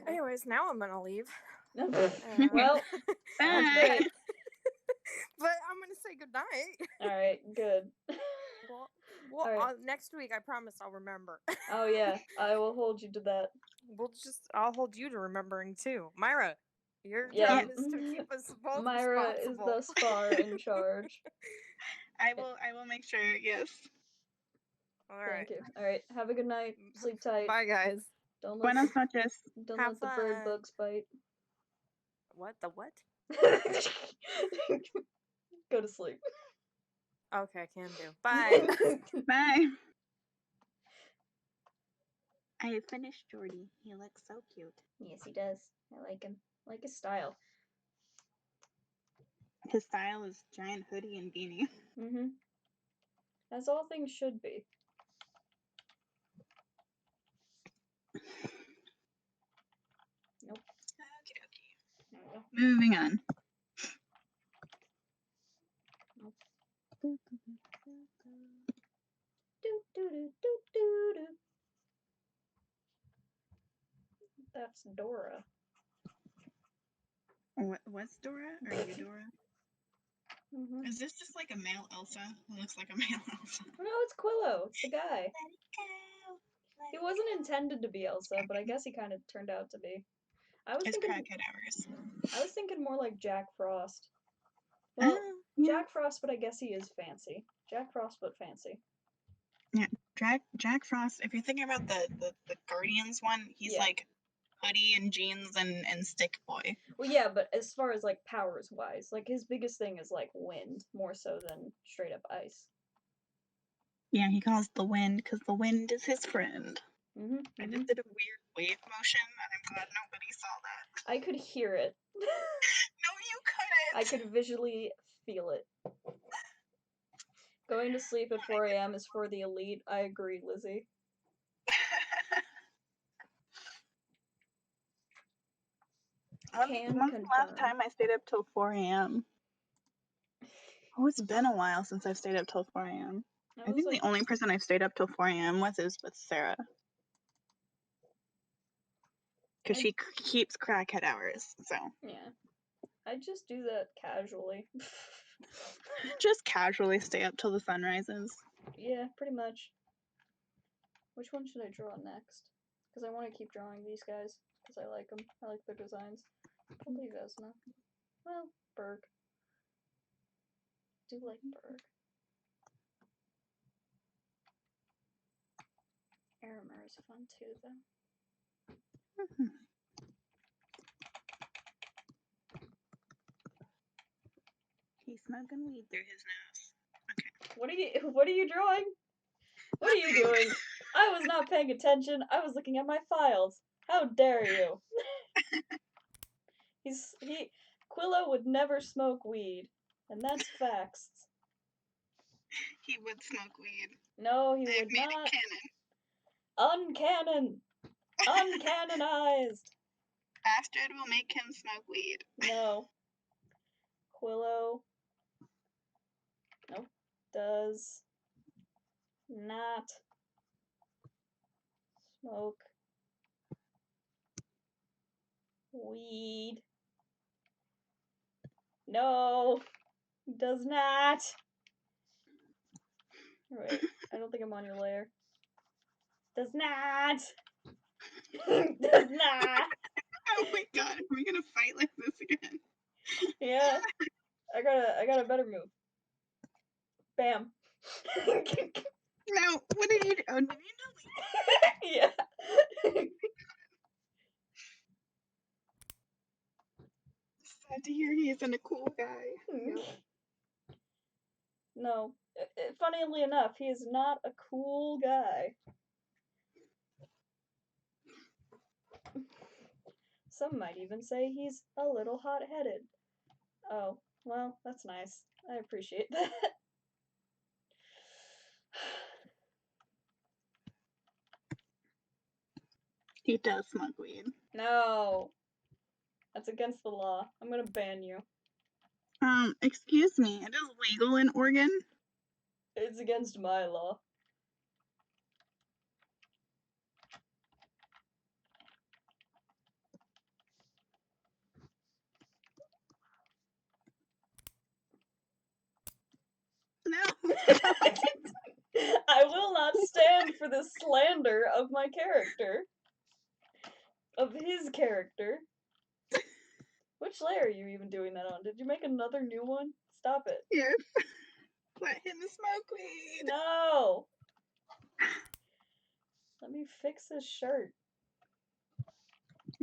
Anyways, now I'm gonna leave. Well, sounds Bye. great. But I'm gonna say goodnight. Alright, good. Well, All right. next week I promise I'll remember. Oh yeah, I will hold you to that. I'll hold you to remembering too. Myra, your Yeah. job is to keep us both Myra is responsible. thus far in charge. I will make sure, yes. Thank you. Alright, have a good night. Sleep tight. Bye, guys. Don't Buenas noches. let the bird bugs bite. What? The what? Go to sleep. Okay, can do. Bye. Bye. I finished Jordy. He looks so cute. Yes, he does. I like him. I like his style. His style is giant hoodie and beanie. Mm-hmm. As all things should be. Nope. Okay. There we go. Moving on. Nope. Do, do, do, do, do, do. That's Dora. What's Dora? Are you Dora? Mm-hmm. Is this just like a male Elsa? It looks like a male Elsa. No, it's Quillo. It's the guy. He wasn't intended to be Elsa, but I guess he kind of turned out to be. It's crackhead hours. I was thinking more like Jack Frost. Well, yeah. Jack Frost, but I guess he is fancy. Jack Frost, but fancy. Jack Frost, if you're thinking about the Guardians one, he's Yeah. like hoodie and jeans and stick boy. Well, yeah, but as far as like powers wise, like his biggest thing is like wind more so than straight up ice. Yeah, he calls the wind because the wind is his friend. I just did a weird wave motion, and I'm glad nobody saw that. I could hear it. No, you couldn't. I could visually feel it. Going to sleep at 4 a.m. is for the elite. I agree, Lizzie. When's the last time I stayed up till 4 a.m.? Oh, it's been a while since I've stayed up till 4 a.m. I think the only person I've stayed up till 4 a.m. with is with Sarah. Because she keeps crackhead hours, so. Yeah. I just do that casually. Just casually stay up till the sun rises. Yeah, pretty much. Which one should I draw next? Because I want to keep drawing these guys. Because I like them. I like their designs. Probably Vesna. Well, Berg. Do like Berg. Arimer is fun too, though. He's smoking weed through his nose. Okay. What are you drawing? What are you doing? I was not paying attention. I was looking at my files. How dare you? Quillo would never smoke weed, and that's facts. He would smoke weed. No, he would not. Uncanon. Uncanonized. Astrid will make him smoke weed. No. Quillo. Nope. Does not smoke weed. No. Does not. Wait, I don't think I'm on your layer. Does not. Does not. Oh my god, are we gonna fight like this again? Yeah. I got a better move. Bam. No, what did you do? Oh, did you delete? Yeah. Sad to hear he isn't a cool guy. No. Funnily enough, he is not a cool guy. Some might even say he's a little hot-headed. Oh, well, that's nice. I appreciate that. He does smoke weed. No. That's against the law. I'm gonna ban you. Excuse me, it is legal in Oregon? It's against my law. No. I will not stand for the slander of my character. Of his character. Which layer are you even doing that on? Did you make another new one? Stop it. Yes. Let him smoke weed. No! Let me fix his shirt.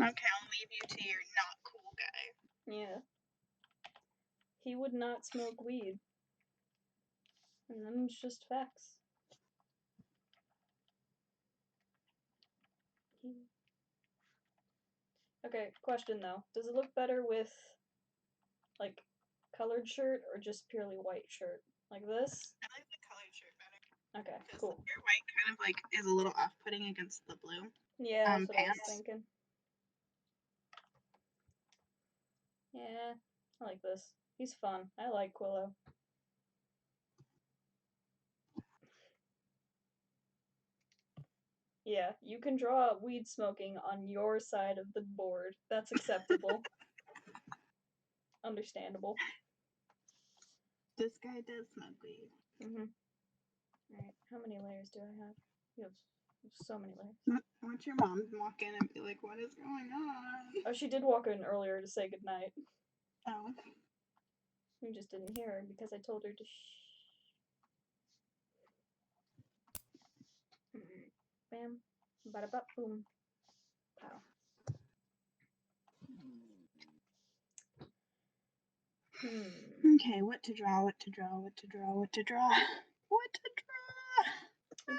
Okay, I'll leave you to your not cool guy. Yeah. He would not smoke weed. And them's just facts. Okay, question though. Does it look better with, like, colored shirt or just purely white shirt? Like this? I like the colored shirt better. Okay, cool. Your white kind of like is a little off-putting against the blue. Yeah, that's what pants. I was thinking. Yeah, I like this. He's fun. I like Quillo. Yeah, you can draw weed smoking on your side of the board. That's acceptable. Understandable. This guy does smoke weed. Alright, how many layers do I have? You have so many layers. Watch your mom walk in and be like, what is going on? Oh, she did walk in earlier to say goodnight. Oh. You just didn't hear her because I told her to shh. bam, bada bop boom, pow. Okay, what to draw, what to draw, what to draw, what to draw, what to draw.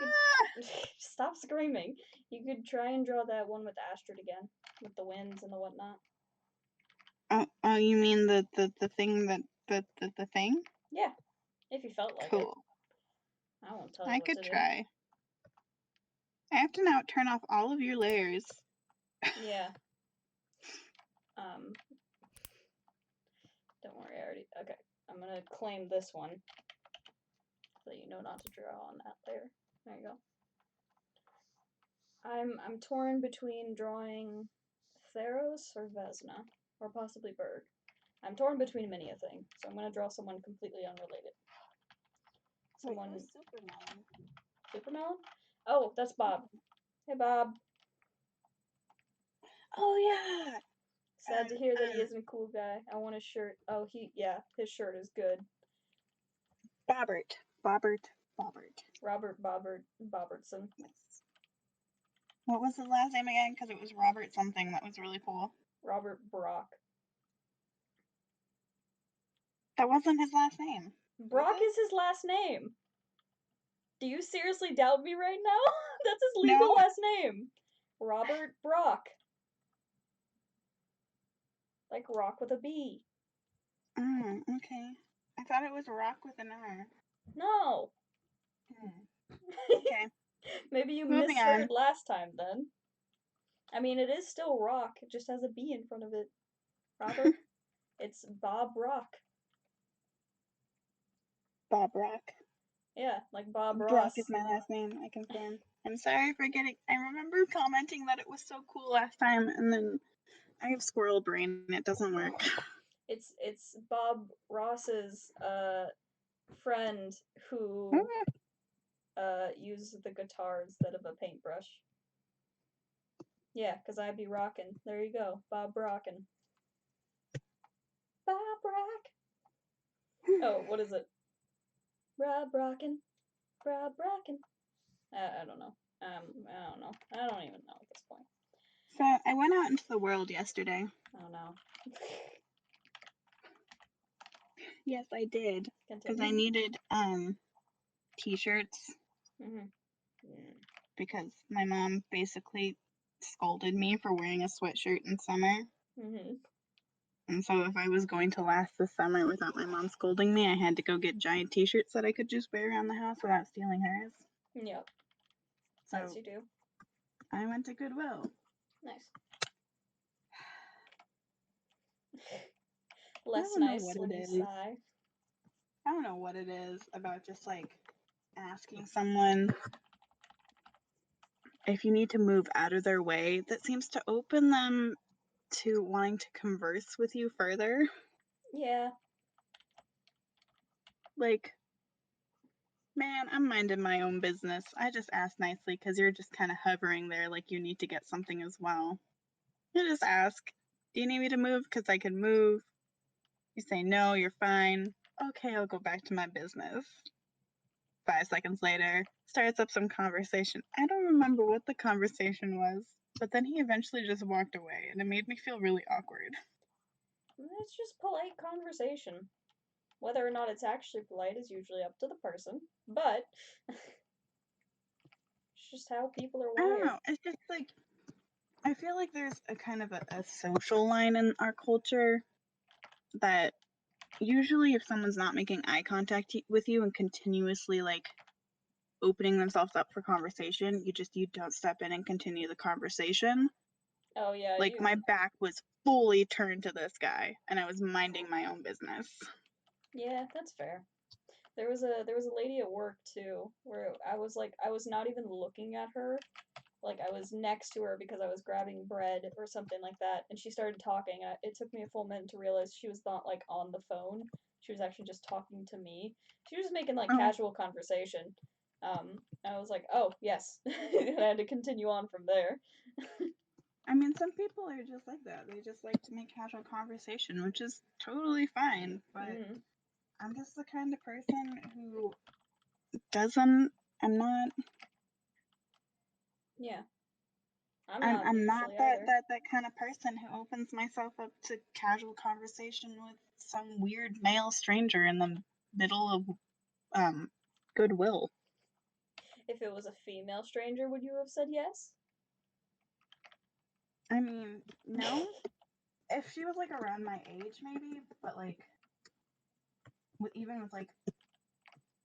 You could stop screaming. You could try and draw that one with Astrid again, with the winds and the whatnot. Oh, you mean the thing the thing? Yeah, if you felt like it. Cool. I won't tell you I what could to try. I have to now turn off all of your layers. do. Yeah. Don't worry, I already. Okay, I'm gonna claim this one so you know not to draw on that layer. There you go. I'm torn between drawing Theros or Vesna, or possibly Berg. I'm torn between many a thing, so I'm gonna draw someone completely unrelated. Someone. Wait, Superman. Supermelon? Oh, that's Bob. Hey, Bob. Oh yeah. Sad to hear that he isn't a cool guy. I want his shirt. Oh, his shirt is good. Bobbert. Robert Bobbertson. What was the last name again? Because it was Robert something that was really cool. Robert Brock. That wasn't his last name. Brock is his last name. Do you seriously doubt me right now? That's his legal last name. Robert Brock. Like rock with a B. Okay. I thought it was rock with an R. No. Okay. Maybe you Moving misheard on. last time then. I mean, it is still rock. It just has a B in front of it. Robert. It's Bob Rock. Bob Rock. Yeah, like Bob Ross. Brock is my last name, I confirm. I'm sorry for getting. I remember commenting that it was so cool last time, and then I have squirrel brain. It doesn't work. It's Bob Ross's friend who uses the guitar instead of a paintbrush. Yeah, because I'd be rocking. There you go, Bob Rockin'. Bob Rock. Oh, what is it? Rob Rockin'. Rob Rockin'. I don't know. I don't know. I don't even know at this point. So I went out into the world yesterday. Oh no. Yes, I did. Because I needed t-shirts. Because my mom basically scolded me for wearing a sweatshirt in summer. And so if I was going to last the summer without my mom scolding me, I had to go get giant t-shirts that I could just wear around the house without stealing hers. Yep. So As you do. I went to Goodwill. Nice. Less nice when you sigh. I don't know what it is about just like asking someone if you need to move out of their way that seems to open them to wanting to converse with you further. Yeah. Like, man, I'm minding my own business. I just asked nicely because you're just kind of hovering there like you need to get something as well. You just ask, do you need me to move? Because I can move. You say no, you're fine. Okay, I'll go back to my business. 5 seconds later, starts up some conversation. I don't remember what the conversation was, but then he eventually just walked away, and it made me feel really awkward. It's just polite conversation. Whether or not it's actually polite is usually up to the person, but it's just how people are wired. I don't know. It's just like, I feel like there's a kind of a social line in our culture that usually if someone's not making eye contact with you and continuously like opening themselves up for conversation, you don't step in and continue the conversation. Oh yeah. Like my back was fully turned to this guy and I was minding my own business. Yeah, that's fair. There was a lady at work too where I was not even looking at her. Like I was next to her because I was grabbing bread or something like that, and she started talking. It took me a full minute to realize she was not like on the phone. She was actually just talking to me. She was making like casual conversation. I was like, oh yes, and I had to continue on from there. I mean, some people are just like that. They just like to make casual conversation, which is totally fine. But I'm just the kind of person who doesn't. I'm not. Yeah. I'm I'm not usually that, either. that kind of person who opens myself up to casual conversation with some weird male stranger in the middle of Goodwill. If it was a female stranger, would you have said yes? I mean, no. If she was like around my age, maybe, but like, even with like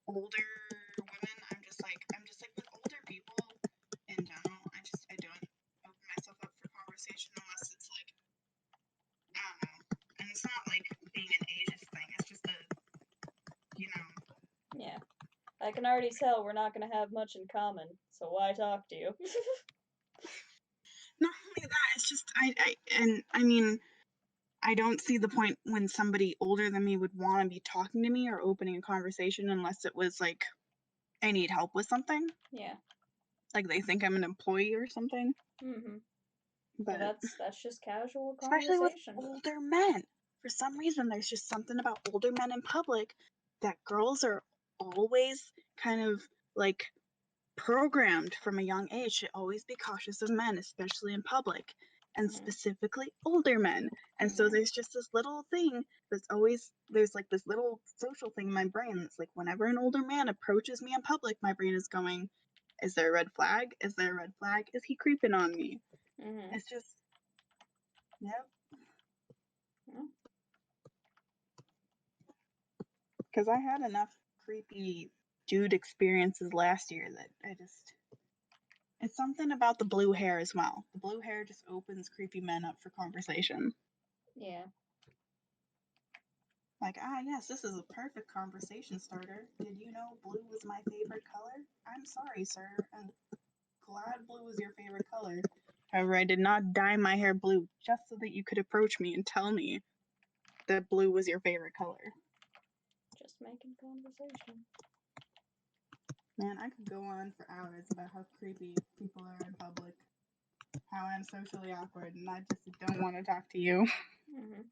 older women, I'm just like with older people in general. I don't open myself up for conversation unless it's like, I don't know. And it's not like being an ageist thing. It's just Yeah. I can already tell we're not gonna have much in common, so why talk to you? Not only that, it's just I mean, I don't see the point when somebody older than me would want to be talking to me or opening a conversation unless it was like I need help with something. Yeah. Like they think I'm an employee or something. Mm-hmm. But Well, that's just casual especially with conversation. older men. For some reason, there's just something about older men in public that girls are always kind of like programmed from a young age to always be cautious of men, especially in public, and specifically older men. And so there's just this little thing that's always, there's like this little social thing in my brain that's like whenever an older man approaches me in public, my brain is going, is there a red flag? Is there a red flag? Is he creeping on me? Mm-hmm. It's just, yep. Because I had enough creepy dude experiences last year that it's something about the blue hair as well. The blue hair just opens creepy men up for conversation. Yeah. Like, yes, this is a perfect conversation starter. Did you know blue was my favorite color? I'm sorry, sir. I'm glad blue was your favorite color. However, I did not dye my hair blue just so that you could approach me and tell me that blue was your favorite color. Just making conversation. Man, I could go on for hours about how creepy people are in public. How I'm socially awkward and I just don't want to talk to you. Mm-hmm.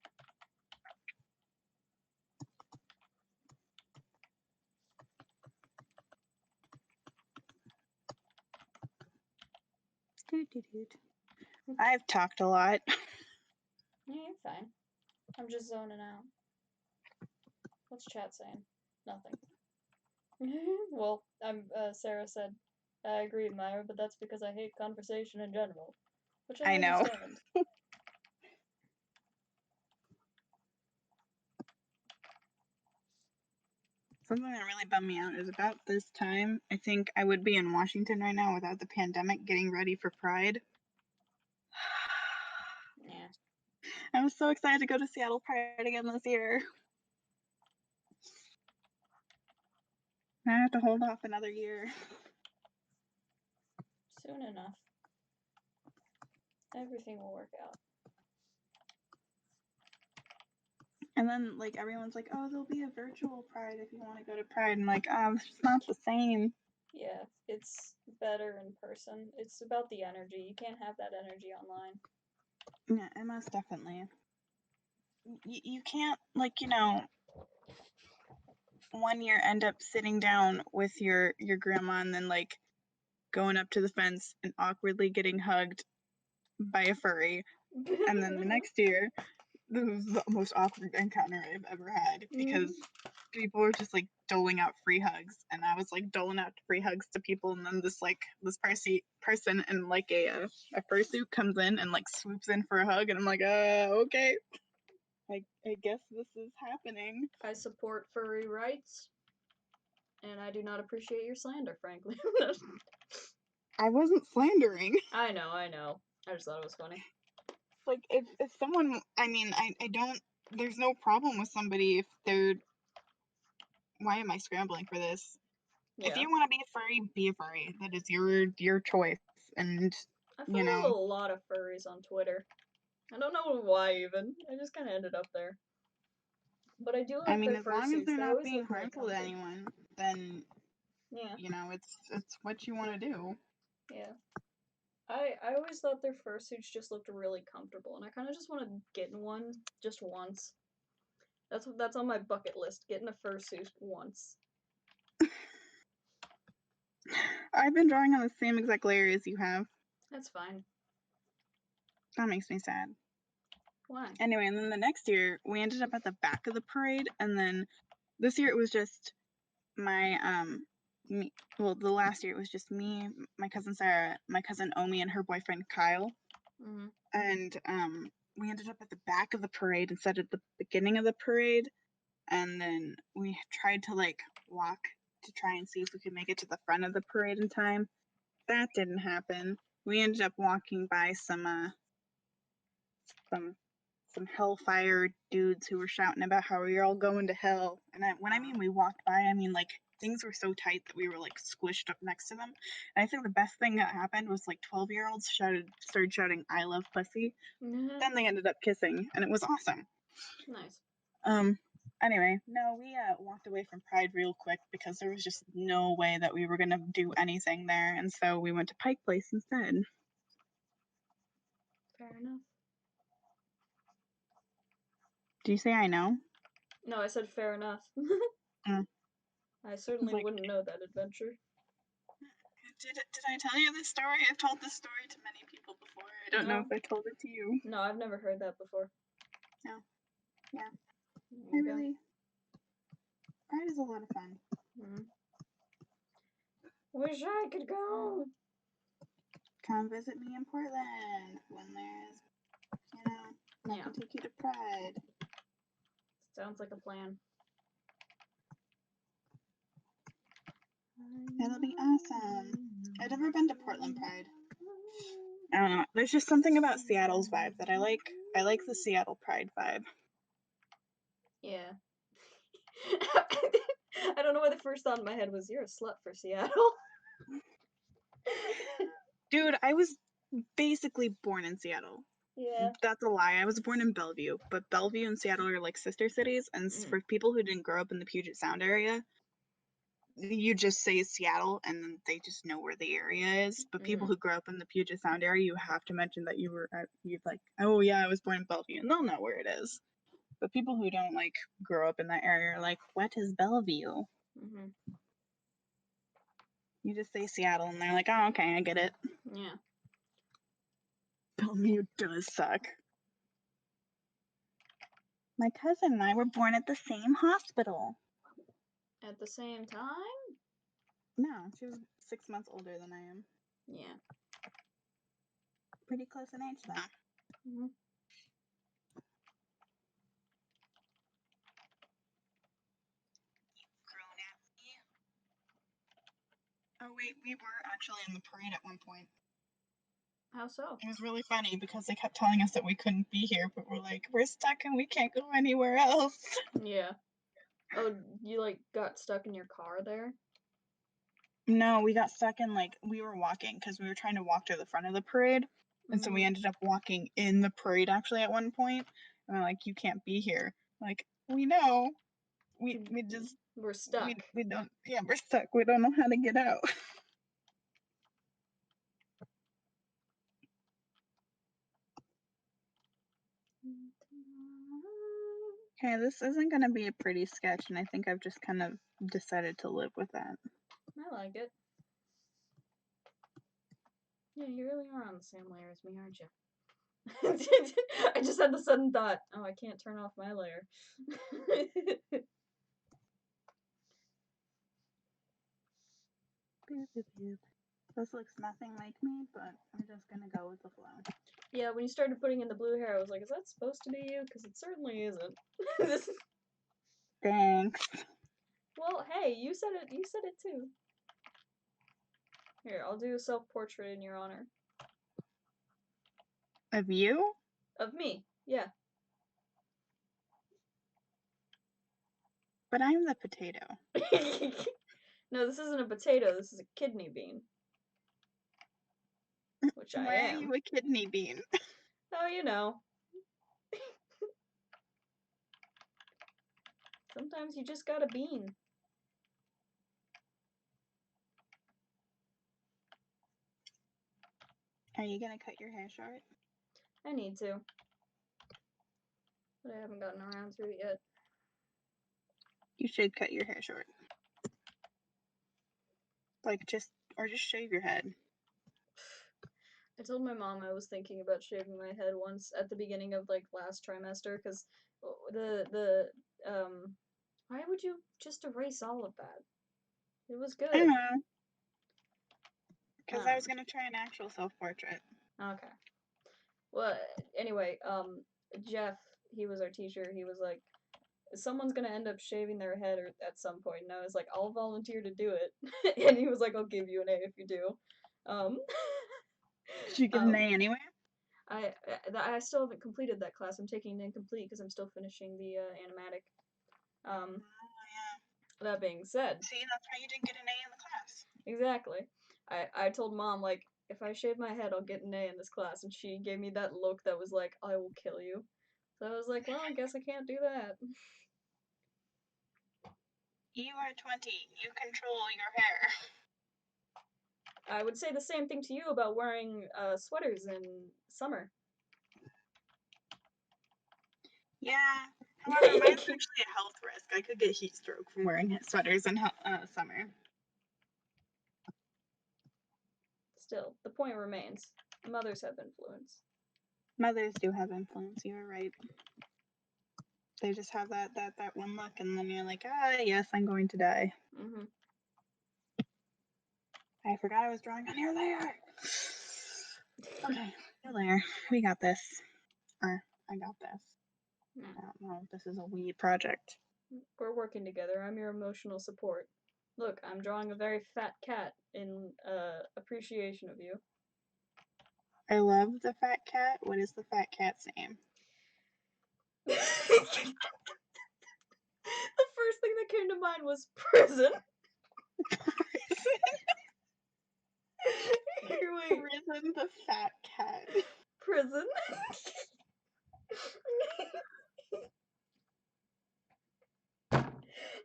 I've talked a lot. Yeah, you're fine. I'm just zoning out. What's chat saying? Nothing. Well, Sarah said, I agree, Myra, but that's because I hate conversation in general. Which I I know. understand. Something that really bummed me out is about this time, I think I would be in Washington right now without the pandemic getting ready for Pride. Yeah. I was so excited to go to Seattle Pride again this year. I have to hold off another year. Soon enough. Everything will work out. And then, like, everyone's like, oh, there'll be a virtual Pride if you want to go to Pride. And, like, it's just not the same. Yeah, it's better in person. It's about the energy. You can't have that energy online. Yeah, most definitely. You can't, like, one year end up sitting down with your grandma and then, like, going up to the fence and awkwardly getting hugged by a furry. And then the next year, this was the most awkward encounter I've ever had because people were just like doling out free hugs, and I was like doling out free hugs to people, and then this person in like a fursuit comes in and like swoops in for a hug, and I'm like, okay, I guess this is happening. I support furry rights, and I do not appreciate your slander, frankly. I wasn't slandering. I know. I just thought it was funny. Like if someone, I mean, I don't. There's no problem with somebody if they're. Why am I scrambling for this? Yeah. If you want to be a furry, be a furry. That is your choice, and I follow a lot of furries on Twitter. I don't know why even. I just kind of ended up there. But I do like I mean, their as long as fursuits. they're They not always being look really harmful to comfy. anyone, then Yeah. it's what you want to do. Yeah. I always thought their fursuits just looked really comfortable, and I kind of just want to get in one just once. That's on my bucket list. Getting a fursuit once. I've been drawing on the same exact layer as you have. That's fine. That makes me sad. Why? Anyway, and then the next year, we ended up at the back of the parade, and then this year it was just my, me, well, the last year it was just me, my cousin Sarah, my cousin Omi, and her boyfriend Kyle. Mm-hmm. And we ended up at the back of the parade instead of the beginning of the parade. And then we tried to like walk to try and see if we could make it to the front of the parade in time. That didn't happen. We ended up walking by some hellfire dudes who were shouting about how we were all going to hell. And when I mean we walked by, I mean like things were so tight that we were like squished up next to them. And I think the best thing that happened was like 12-year-olds started shouting "I love pussy." Then they ended up kissing, and it was awesome. Nice. Anyway, no, we walked away from Pride real quick because there was just no way that we were gonna do anything there, and so we went to Pike Place instead. Fair enough. Do you say I know? No, I said fair enough. I certainly like- wouldn't know that adventure. Did I tell you this story? I've told this story to many people before. I don't know No. if I told it to you. No, I've never heard that before. No. Yeah. There you go. Pride is a lot of fun. Mhm. Wish I could go. Come visit me in Portland when there's, I Yeah. can take you to Pride. Sounds like a plan. It'll be awesome. I've never been to Portland Pride. I don't know. There's just something about Seattle's vibe that I like. I like the Seattle Pride vibe. Yeah. I don't know why the first thought in my head was you're a slut for Seattle. Dude, I was basically born in Seattle. Yeah. That's a lie. I was born in Bellevue, but Bellevue and Seattle are like sister cities. And for people who didn't grow up in the Puget Sound area, you just say Seattle and then they just know where the area is. But people who grow up in the Puget Sound area, you have to mention that you're like, oh yeah, I was born in Bellevue, and they'll know where it is. But people who don't like grow up in that area are like, what is Bellevue? Mm-hmm. You just say Seattle and they're like, oh, okay, I get it. Yeah. Bellevue does suck. My cousin and I were born at the same hospital. At the same time? No, she was 6 months older than I am. Yeah. Pretty close in age, though. Mm-hmm. Grown at me. Oh wait, we were actually in the parade at one point. How so? It was really funny because they kept telling us that we couldn't be here, but we're like, we're stuck and we can't go anywhere else. Yeah. Oh, you like got stuck in your car there? No, we got stuck in like, we were walking because we were trying to walk to the front of the parade. And so we ended up walking in the parade actually at one point. And they're like, you can't be here. Like, we know. We just, we're stuck. We don't, yeah, we're stuck. We don't know how to get out. Okay, this isn't going to be a pretty sketch, and I think I've just kind of decided to live with that. I like it. Yeah, you really are on the same layer as me, aren't you? I just had the sudden thought, oh, I can't turn off my layer. This looks nothing like me, but I'm just going to go with the flow. Yeah, when you started putting in the blue hair, I was like, is that supposed to be you? Because it certainly isn't. Thanks. Well, hey, you said it. You said it too. Here, I'll do a self-portrait in your honor. Of you? Of me, yeah. But I'm the potato. No, this isn't a potato. This is a kidney bean. Which I Why am. are you a kidney bean? Oh, you know. Sometimes you just got a bean. Are you gonna cut your hair short? I need to. But I haven't gotten around to it yet. You should cut your hair short. Like, just or just shave your head. I told my mom I was thinking about shaving my head once at the beginning of like last trimester because why would you just erase all of that? It was good. I don't know. Because I was gonna try an actual self-portrait. Okay. Well, anyway, Jeff, he was our teacher. He was like, someone's gonna end up shaving their head at some point, and I was like, I'll volunteer to do it. And he was like, I'll give you an A if you do. Did you get an A anyway? I still haven't completed that class. I'm taking an incomplete because I'm still finishing the animatic. That being said, see, that's why you didn't get an A in the class. Exactly. I told mom like if I shave my head, I'll get an A in this class, and she gave me that look that was like, I will kill you. So I was like, well, I guess I can't do that. You are 20. You control your hair. I would say the same thing to you about wearing sweaters in summer. Yeah. However, mine's actually a health risk. I could get heat stroke from wearing sweaters in summer. Still, the point remains. Mothers have influence. Mothers do have influence. You're right. They just have that one look, and then you're like, yes, I'm going to die. Mm-hmm. I forgot I was drawing on your layer. Okay, your layer. We got this. Or I got this. I don't know. This is a we project. We're working together. I'm your emotional support. Look, I'm drawing a very fat cat in appreciation of you. I love the fat cat. What is the fat cat's name? The first thing that came to mind was prison. Prison the fat cat. Prison.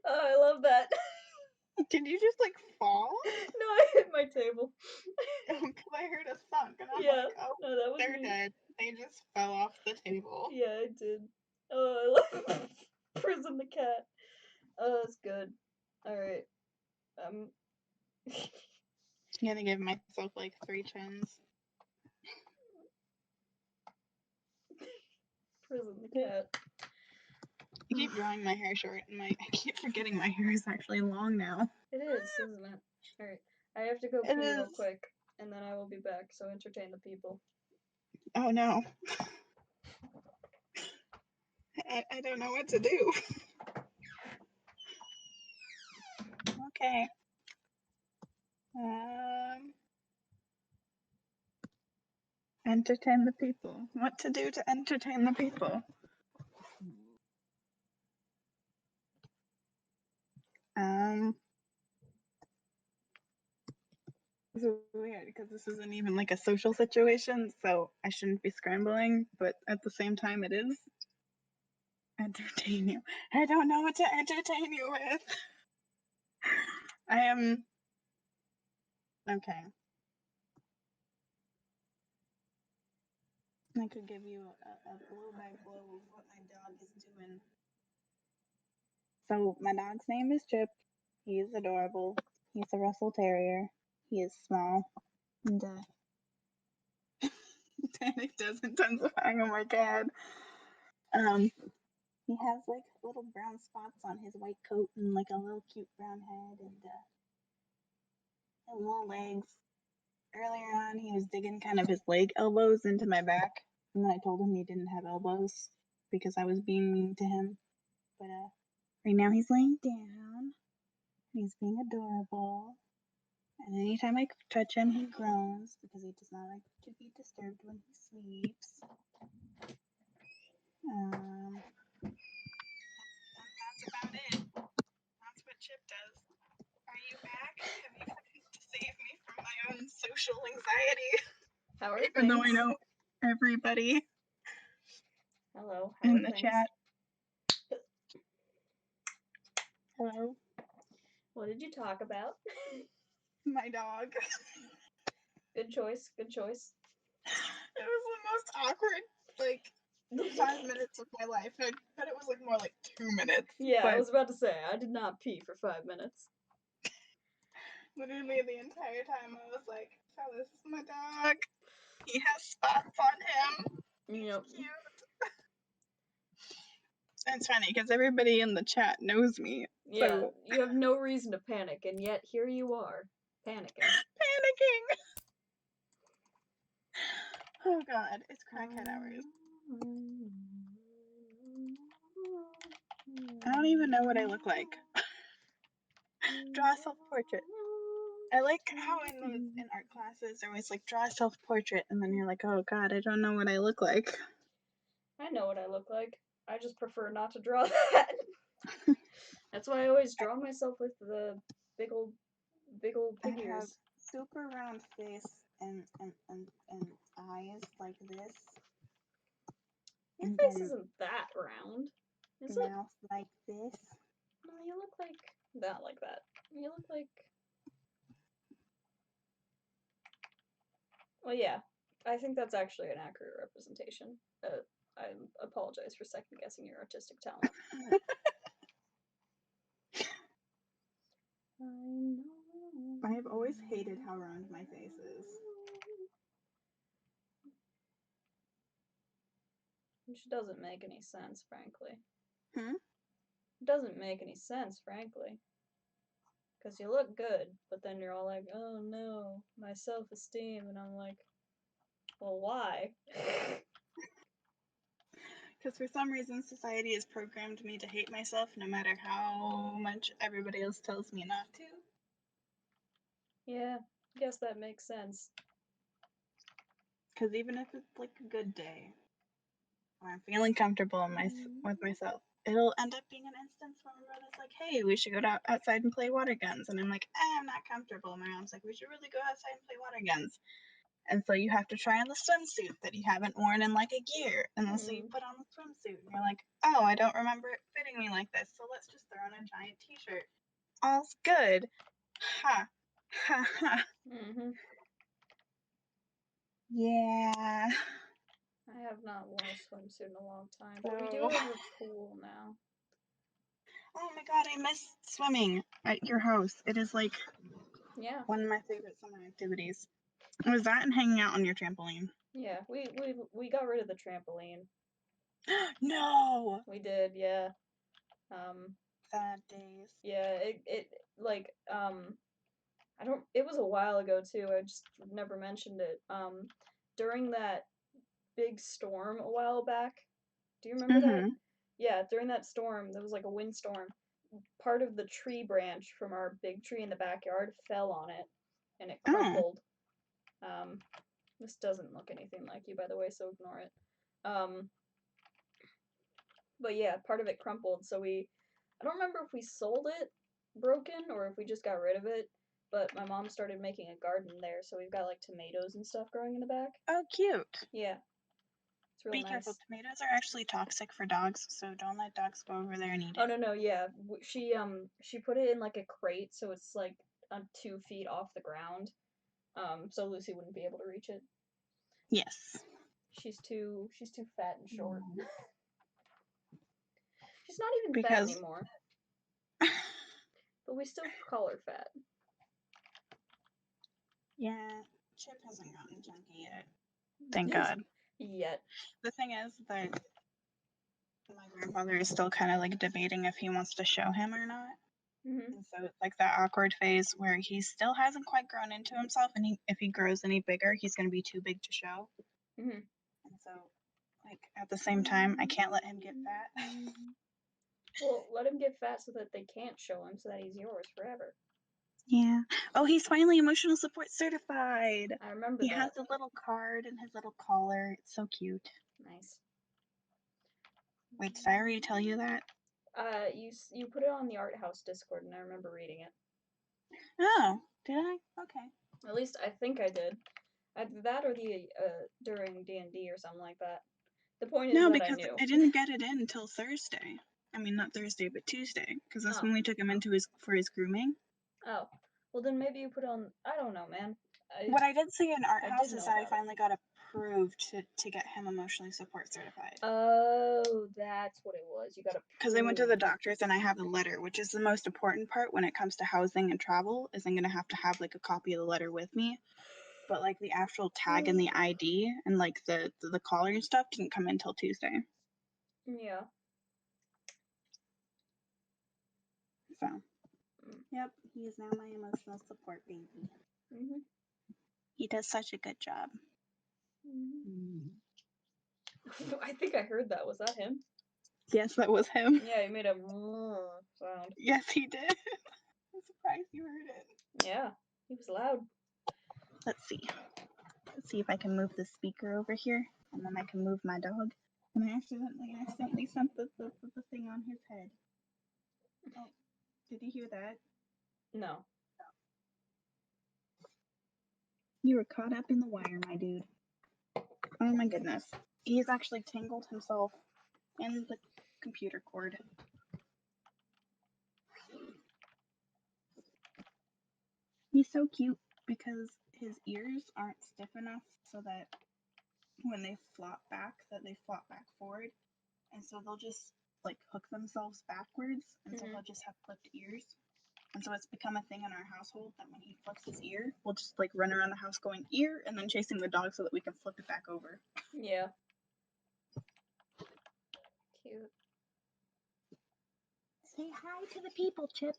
Oh, I love that. Did you just like fall? No, I hit my table. Because I heard a thunk, and I'm Yeah, like, oh, no, that was they're me. dead. They just fell off the table. Yeah, I did. Oh, I love Prison the cat. Oh, that's good. Alright. I'm gonna give myself like 3 chins. Prison the cat. I keep drawing my hair short, and I keep forgetting my hair is actually long now. It is, isn't it? Alright. I have to go pee real quick, and then I will be back, so entertain the people. Oh no. I don't know what to do. Okay. Entertain the people. What to do to entertain the people? This is weird because this isn't even like a social situation, so I shouldn't be scrambling, but at the same time it is. Entertain you. I don't know what to entertain you with. I am... Okay. I could give you a blow-by-blow of what my dog is doing. So my dog's name is Chip. He is adorable. He's a Russell Terrier. He is small. And panic does intensifying. Oh my god. He has like little brown spots on his white coat and like a little cute brown head and little legs. Earlier on, he was digging kind of his leg elbows into my back, and then I told him he didn't have elbows because I was being mean to him. But right now he's laying down. He's being adorable. And anytime I touch him, he groans because he does not like to be disturbed when he sleeps. That's about it. That's what Chip does. Are you back? Have you come to save me from my own social anxiety? How are Even things? though I know everybody. Hello. How in the chat. Hello. What did you talk about? My dog. Good choice. Good choice. It was the most awkward, 5 minutes of my life. I bet it was more like 2 minutes. Yeah, I was about to say, I did not pee for 5 minutes. Literally the entire time I was like, so this is my dog. He has spots on him. He's Yep. cute. It's funny because everybody in the chat knows me. Yeah, So you have no reason to panic, and yet here you are, panicking. panicking. Oh god, it's crackhead hours. I don't even know what I look like. Draw a self-portrait. I like how in art classes they're always like, draw a self-portrait, and then you're like, oh god, I don't know what I look like. I know what I look like. I just prefer not to draw that. That's why I always draw myself with the big old I pig have ears. super round face and eyes like this. Your And face then isn't that round, is it? mouth like this. No, you look like that, like that. You look like. Well, yeah. I think that's actually an accurate representation. I apologize for second guessing your artistic talent. I have always hated how round my face is. Which doesn't make any sense, frankly. Hmm? It doesn't make any sense, frankly. Because you look good, but then you're all like, oh no, my self-esteem. And I'm like, well, why? Because for some reason society has programmed me to hate myself no matter how much everybody else tells me not to. Yeah, I guess that makes sense. Because even if it's like a good day, or I'm feeling comfortable with myself, it'll end up being an instance where my brother's like, hey, we should go outside and play water guns. And I'm like, I'm not comfortable. My mom's like, we should really go outside and play water guns. And so you have to try on the swimsuit that you haven't worn in like a year. And then so you put on the swimsuit and you're like, oh, I don't remember it fitting me like this. So let's just throw on a giant t-shirt. All's good. Ha. Ha ha. Yeah. I have not worn a swimsuit in a long time, but we do have a pool now. Oh my god, I miss swimming at your house. It is like one of my favorite summer activities. Was that and hanging out on your trampoline? Yeah, we got rid of the trampoline. No. We did, yeah. Sad days. Yeah, it like it was a while ago too. I just never mentioned it. During that big storm a while back. Do you remember that? Yeah, during that storm, there was like a windstorm. Part of the tree branch from our big tree in the backyard fell on it, and it crumpled. This doesn't look anything like you, by the way, so ignore it. But yeah, part of it crumpled, so I don't remember if we sold it broken or if we just got rid of it, but my mom started making a garden there, so we've got like tomatoes and stuff growing in the back. Oh, cute. Yeah. It's real Be nice. careful, tomatoes are actually toxic for dogs, so don't let dogs go over there and eat it. Oh no, yeah. She put it in like a crate, so it's like 2 feet off the ground. So Lucy wouldn't be able to reach it. Yes. She's too fat and short. She's not even fat anymore. But we still call her fat. Yeah, Chip hasn't gotten chunky yet. Thank God. Yet. The thing is that my grandfather is still kind of like debating if he wants to show him or not. And so it's like that awkward phase where he still hasn't quite grown into himself, and if he grows any bigger, he's going to be too big to show. And so, like, at the same time, I can't let him get fat. Well, let him get fat so that they can't show him, so that he's yours forever. Yeah. Oh, he's finally emotional support certified. I remember he that. He has a little card and his little collar. It's so cute. Nice. Wait, did I already tell you that? You put it on the Art House Discord, and I remember reading it. Oh, did I? Okay. At least I think I did. Either that or the during D&D or something like that. The point is that I knew. I didn't get it in until Thursday. I mean, not Thursday, but Tuesday, because that's when we took him into for his grooming. Oh, well then maybe you put on. I don't know, man. What I did see in Art House is that I finally got a approved to get him emotionally support certified. Oh, that's what it was. You got approved. Because I went to the doctors and I have the letter, which is the most important part when it comes to housing and travel, is I'm going to have like a copy of the letter with me. But like the actual tag and the ID and like the collar and stuff didn't come in until Tuesday. Yeah. So, yep, he is now my emotional support baby. Mm-hmm. He does such a good job. Mm-hmm. I think I heard that. Was that him? Yes, that was him. Yeah, he made a sound. Yes, he did. I'm surprised you heard it. Yeah, he was loud. Let's see. Let's see if I can move the speaker over here, and then I can move my dog. And I accidentally sent the thing on his head. Oh, did you hear that? No. You were caught up in the wire, my dude. Oh my goodness. He's actually tangled himself in the computer cord. He's so cute because his ears aren't stiff enough so that when they flop back, they flop back forward. And so they'll just like hook themselves backwards, and so they'll just have flipped ears. And so it's become a thing in our household that when he flips his ear, we'll just like run around the house going ear and then chasing the dog so that we can flip it back over. Yeah. Cute. Say hi to the people, Chip.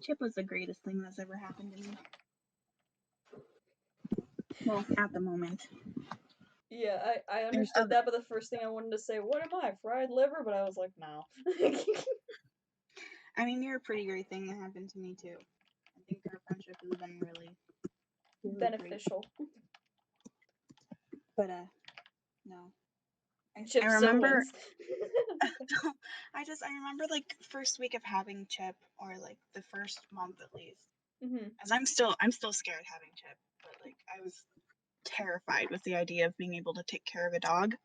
Chip was the greatest thing that's ever happened to me. Well, at the moment. Yeah, I understood that, but the first thing I wanted to say, what am I, fried liver? But I was like, no. I mean, you're a pretty great thing that happened to me too. I think our friendship has been really beneficial. Great. But no. Chip I remember. I remember like first week of having Chip, or like the first month at least. As I'm still scared having Chip, but like I was terrified with the idea of being able to take care of a dog,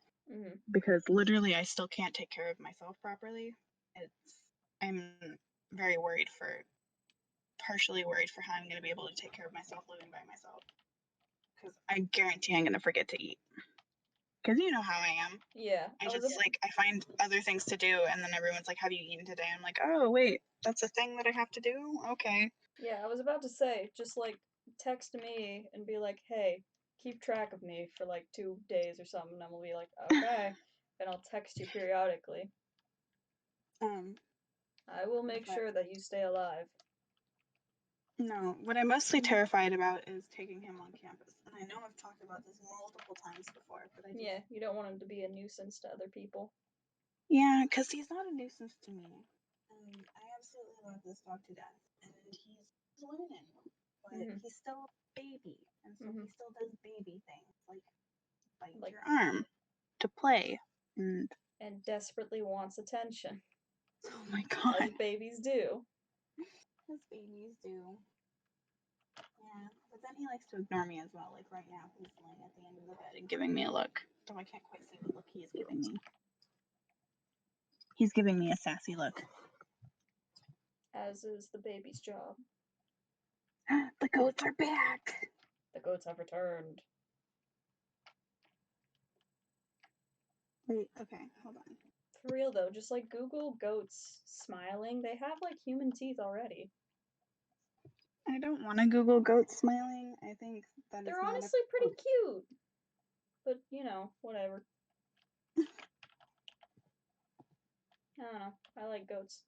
because literally I still can't take care of myself properly. I'm very worried partially worried for how I'm going to be able to take care of myself living by myself, because I guarantee I'm going to forget to eat. Because you know how I am. Yeah. I find other things to do, and then everyone's like, have you eaten today? I'm like, oh, wait, that's a thing that I have to do? Okay. Yeah, I was about to say, just like text me and be like, hey, keep track of me for like 2 days or something, and we'll be like, okay. And I'll text you periodically. I will make sure that you stay alive. No, what I'm mostly terrified about is taking him on campus. And I know I've talked about this multiple times before, but Yeah, you don't want him to be a nuisance to other people. Yeah, because he's not a nuisance to me. And I absolutely love this dog to death. And he's learning, but he's still a baby. And so he still does baby things, like bite your arm to play. And desperately wants attention. Oh my god. As babies do. As babies do. Yeah, but then he likes to ignore me as well. Like right now, he's laying at the end of the bed and giving me a look. So I can't quite see what look he is giving me. He's giving me a sassy look. As is the baby's job. The goats are back! The goats have returned. Wait, okay, hold on. For real though, just like Google goats smiling. They have like human teeth already. I don't want to Google goats smiling. I think that they're honestly pretty cute. But, you know, whatever. I don't know. I like goats.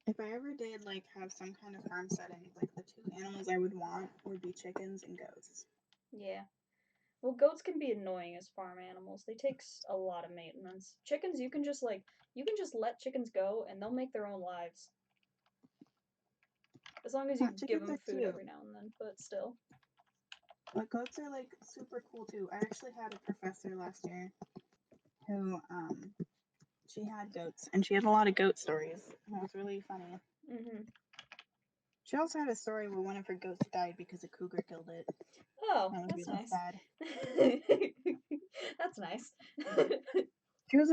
If I ever did, like, have some kind of farm setting, like, the two animals I would want would be chickens and goats. Yeah. Well, goats can be annoying as farm animals. They take a lot of maintenance. Chickens, you can just let chickens go, and they'll make their own lives. As long as you give them food every now and then, but still. But goats are, like, super cool, too. I actually had a professor last year who, she had goats, and she had a lot of goat stories. And it was really funny. She also had a story where one of her goats died because a cougar killed it. Oh, that that's really nice. Sad. That's nice. She was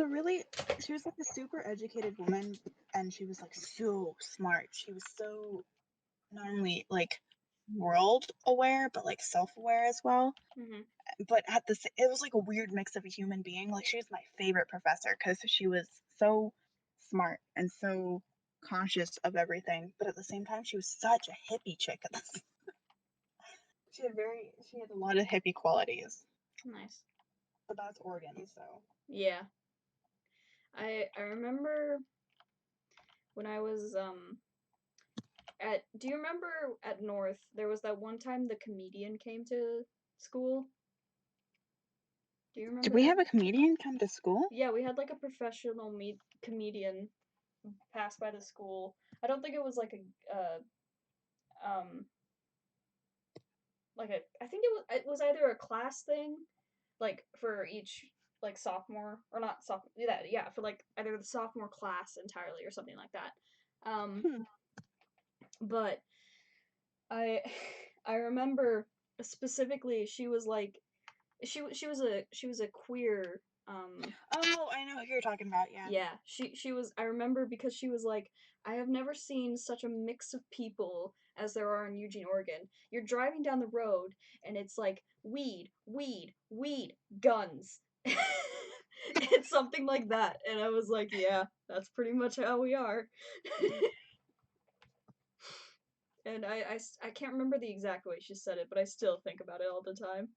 like a super educated woman, and she was like so smart. She was so not only like world aware, but like self-aware as well. Mm-hmm. But it was like a weird mix of a human being. Like, she was my favorite professor because she was so smart and so conscious of everything, but at the same time she was such a hippie chick. She had a lot of hippie qualities. Nice. But that's Oregon, so Yeah. I remember when I was do you remember at North there was that one time the comedian came to school? Do you did remember we that? have a comedian come to school? Yeah, we had like a professional comedian pass by the school. I don't think it was like um I think it was either a class thing, like for each like sophomore or not sophomore, yeah, for like either the sophomore class entirely or something like that. Hmm. But I I remember specifically she was like she was a queer Oh, I know who you're talking about, yeah. yeah, she was I remember because she was like, I have never seen such a mix of people as there are in Eugene, Oregon. You're driving down the road and it's like weed, weed, weed, guns. It's something like that. And I was like, yeah, that's pretty much how we are. And I can't remember the exact way she said it, but I still think about it all the time.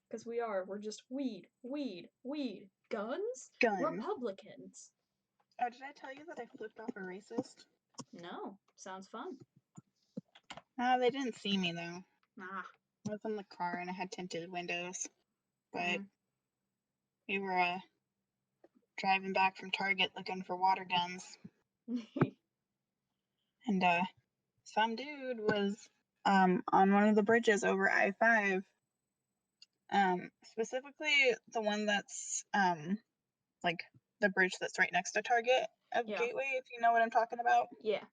Because we're just weed, weed, weed. Guns? Gun. Republicans. Oh, did I tell you that I flipped off a racist? No, sounds fun. They didn't see me though. Ah. I was in the car and I had tinted windows. But Mm. we were driving back from Target looking for water guns. And some dude was on one of the bridges over I-5. Specifically the one that's like the bridge that's right next to Target of Yeah. Gateway, if you know what I'm talking about. Yeah.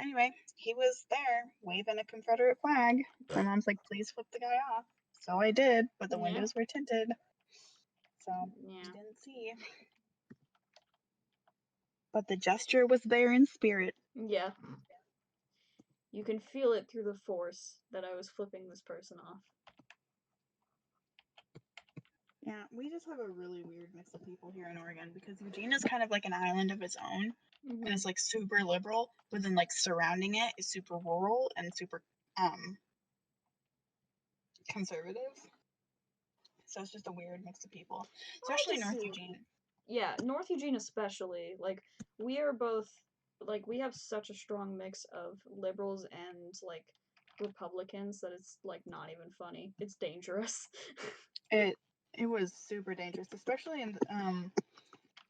Anyway, he was there waving a Confederate flag. My mom's like, please flip the guy off. So I did, but the Yeah. windows were tinted. So Yeah. you didn't see. But the gesture was there in spirit. Yeah. You can feel it through the force that I was flipping this person off. Yeah, we just have a really weird mix of people here in Oregon because Eugene is kind of like an island of its own. Mm-hmm. And it's like super liberal, but then like surrounding it is super rural and super conservative. So it's just a weird mix of people, especially North Eugene. Yeah, North Eugene especially. Like we are both like we have such a strong mix of liberals and like Republicans that it's like not even funny. It's dangerous. It was super dangerous, especially in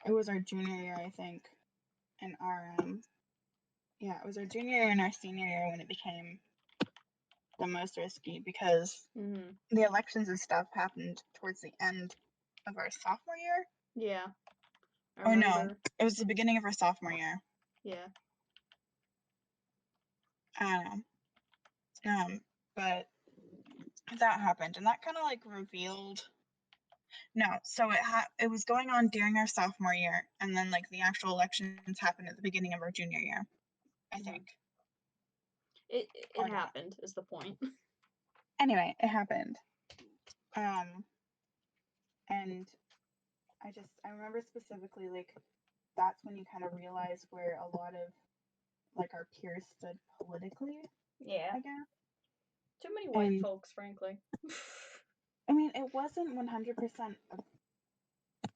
it was our junior year, I think, and our yeah, it was our junior year and our senior year when it became the most risky because Mm-hmm. the elections and stuff happened towards the end of our sophomore year. Yeah. Or no, it was the beginning of our sophomore year. Yeah. I don't know. But that happened, and that kind of like revealed. No, so it was going on during our sophomore year, and then like the actual elections happened at the beginning of our junior year, I think. It happened is the point. Anyway, it happened. And I remember specifically like that's when you kind of realize where a lot of like our peers stood politically. Yeah. I guess. Too many white folks, frankly. I mean, it wasn't 100% a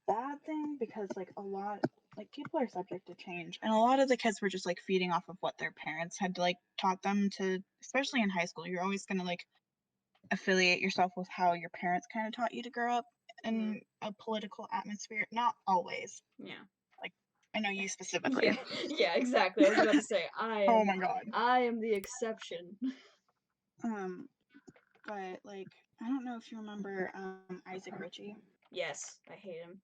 bad thing because like a lot like people are subject to change, and a lot of the kids were just like feeding off of what their parents had like taught them to, especially in high school. You're always going to like affiliate yourself with how your parents kind of taught you to grow up in a political atmosphere. Not always. Yeah. Like I know you specifically. Yeah, exactly. I was about to say Oh my god. I am the exception. But like I don't know if you remember Isaac Ritchie. Yes, I hate him.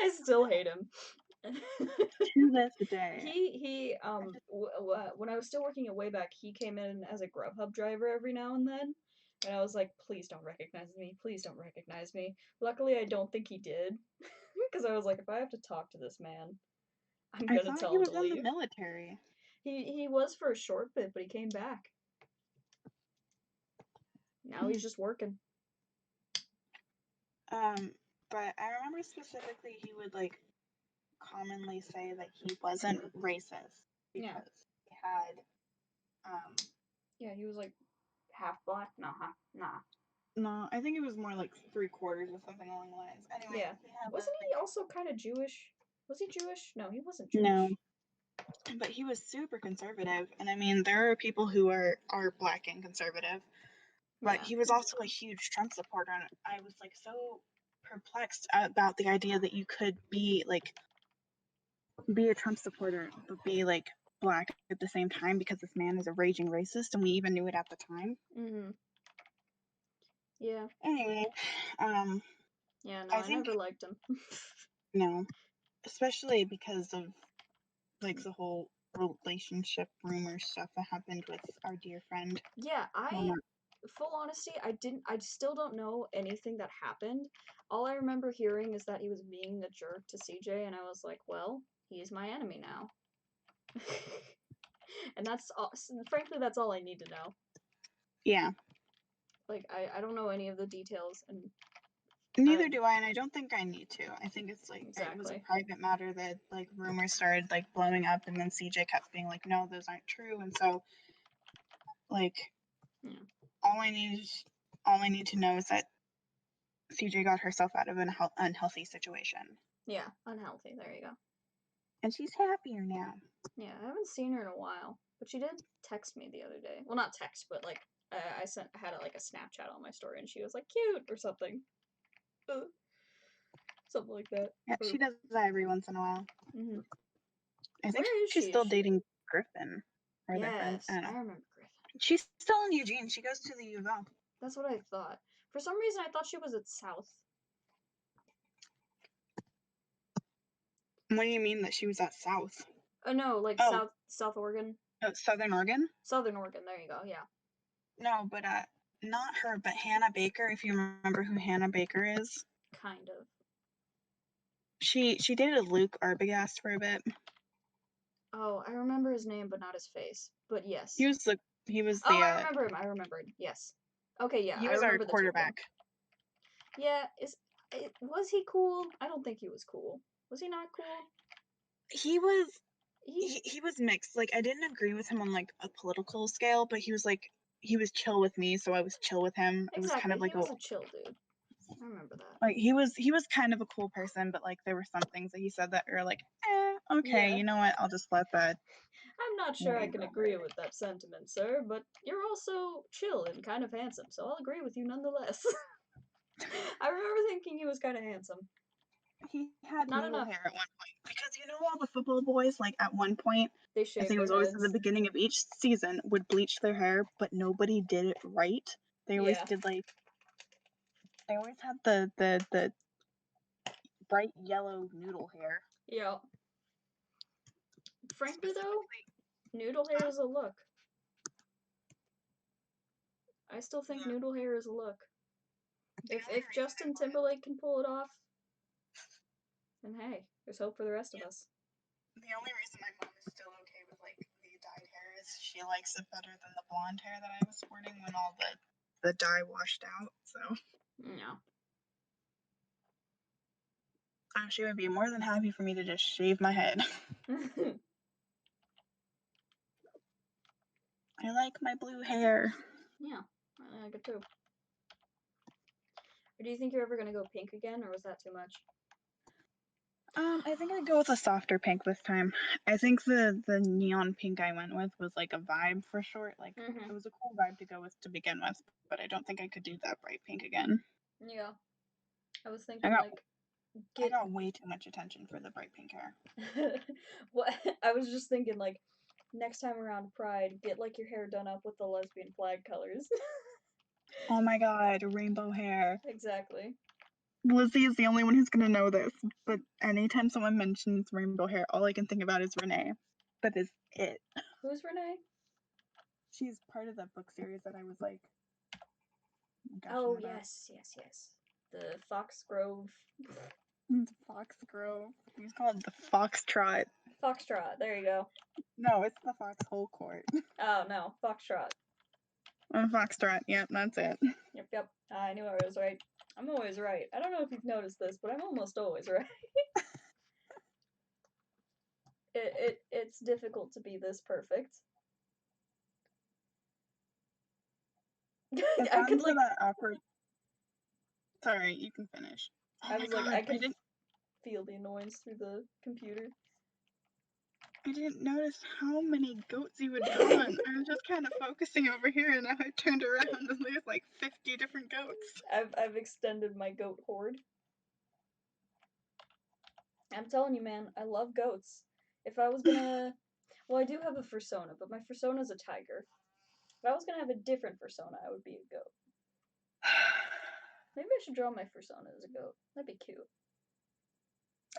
I still hate him. To this day. He when I was still working at Wayback, he came in as a Grubhub driver every now and then, and I was like, please don't recognize me, please don't recognize me. Luckily, I don't think he did, because I was like, if I have to talk to this man, I'm I gonna thought tell he him was to in the leave. military. He was for a short bit, but he came back. Now he's just working. But I remember specifically he would like commonly say that he wasn't racist because he had Yeah, he was like half black. Nah. no, I think it was more like 3/4 or something along the lines. Anyway, Yeah. Wasn't he also kind of Jewish? Was he Jewish? No, he wasn't Jewish. No, but he was super conservative, and I mean there are people who are black and conservative, but Yeah. he was also a huge Trump supporter, and I was like so perplexed about the idea that you could be a Trump supporter but be like black at the same time, because this man is a raging racist and we even knew it at the time. Yeah. Anyway, Yeah, no, I never liked him. no, especially because of like the whole relationship rumor stuff that happened with our dear friend. Yeah, full honesty, I still don't know anything that happened. All I remember hearing is that he was being a jerk to CJ, and I was like, well, he's my enemy now. And that's all, frankly, that's all I need to know. Yeah. Like, I don't know any of the details, and neither do I, and I don't think I need to. I think it's like exactly. It was a private matter that like rumors started like blowing up, and then CJ kept being like, no, those aren't true, and so like all I need to know is that CJ got herself out of an unhealthy situation. Yeah, unhealthy. There you go. And she's happier now. Yeah, I haven't seen her in a while, but she did text me the other day. Well, not text, but like I had like a Snapchat on my story, and she was like cute or something, something like that. Yeah, she does that every once in a while. Mm-hmm. I think Where is she's she? still dating Griffin. Or yes, I remember Griffin. She's still in Eugene. She goes to the U of L. That's what I thought. For some reason, I thought she was at South. What do you mean that she was at South? Oh no, like South Oregon. Southern Oregon? Southern Oregon, there you go, yeah. No, but not her, but Hannah Baker, if you remember who Hannah Baker is. Kind of. She dated Luke Arbogast for a bit. Oh, I remember his name, but not his face. But yes. He was the I remember him. I remembered. Yes. Okay, yeah. He was our quarterback. Yeah, was he cool? I don't think he was cool. Was he not cool? He was mixed. Like I didn't agree with him on like a political scale, but he was chill with me, so I was chill with him. Exactly. It was kind of like he was a chill dude. I remember that. Like he was kind of a cool person, but like there were some things that he said that were like, okay, you know what? I'll just let that. I'm not sure I can agree with that sentiment, sir, but you're also chill and kind of handsome, so I'll agree with you nonetheless. I remember thinking he was kind of handsome. He had noodle hair at one point, because you know all the football boys, like at one point, they shaved I think it was always at the beginning of each season, would bleach their hair, but nobody did it right. They always did like. They always had the bright yellow noodle hair. Yeah. Frankly, though, noodle hair is a look. I still think noodle hair is a look. If Justin Timberlake can pull it off, then hey, there's hope for the rest of us. The only reason my mom is still okay with like the dyed hair is she likes it better than the blonde hair that I was sporting when all the dye washed out. So yeah. She would be more than happy for me to just shave my head. I like my blue hair. Yeah, I like it too. Or do you think you're ever gonna go pink again, or was that too much? I think I'd go with a softer pink this time. I think the neon pink I went with was like a vibe for short. Like it was a cool vibe to go with to begin with, but I don't think I could do that bright pink again. Yeah, I was thinking I got way too much attention for the bright pink hair. What I was just thinking, like, next time around Pride, get like your hair done up with the lesbian flag colors. Oh my god, rainbow hair. Exactly. Lizzie is the only one who's gonna know this, but anytime someone mentions rainbow hair, all I can think about is Renee. That is it. Who's Renee? She's part of that book series that I was like. Oh yes. The Foxgrove. Foxgrove. He's called the Foxtrot. Foxtrot. There you go. No, it's the Foxhole Court. Oh no, Foxtrot. Foxtrot. Yep, that's it. Yep. I knew I was right. I'm always right. I don't know if you've noticed this, but I'm almost always right. It's difficult to be this perfect. It's I could onto like. that awkward. Sorry, you can finish. Oh I my was like, God, I could feel the annoyance through the computer. I didn't notice how many goats you had drawn. I was just kind of focusing over here, and now I turned around and there's like 50 different goats. I've extended my goat horde. I'm telling you, man, I love goats. If I was gonna, well, I do have a fursona, but my fursona is a tiger. If I was gonna have a different fursona, I would be a goat. Maybe I should draw my fursona as a goat. That'd be cute.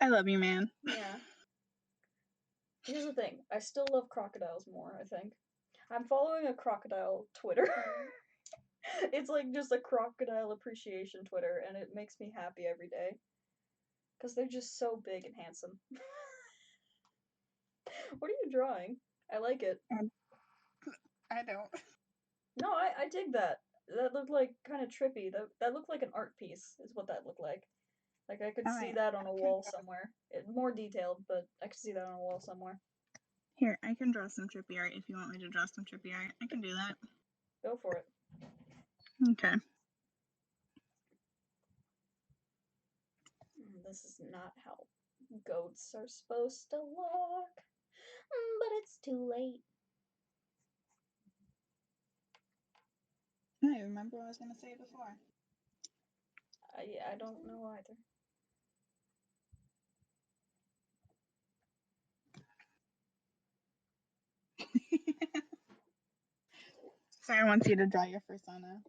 I love you, man. Yeah. Here's the thing. I still love crocodiles more, I think. I'm following a crocodile Twitter. It's like just a crocodile appreciation Twitter, and it makes me happy every day. Because they're just so big and handsome. What are you drawing? I like it. I don't. No, I dig that. That looked like kind of trippy. That looked like an art piece, is what that looked like. Like I could see that on a wall somewhere. More detailed, but I could see that on a wall somewhere. Here, I can draw some trippy art if you want me to draw some trippy art. I can do that. Go for it. Okay. This is not how goats are supposed to look. But it's too late. I remember what I was going to say before. I don't know either. Sarah wants you to draw your fursona.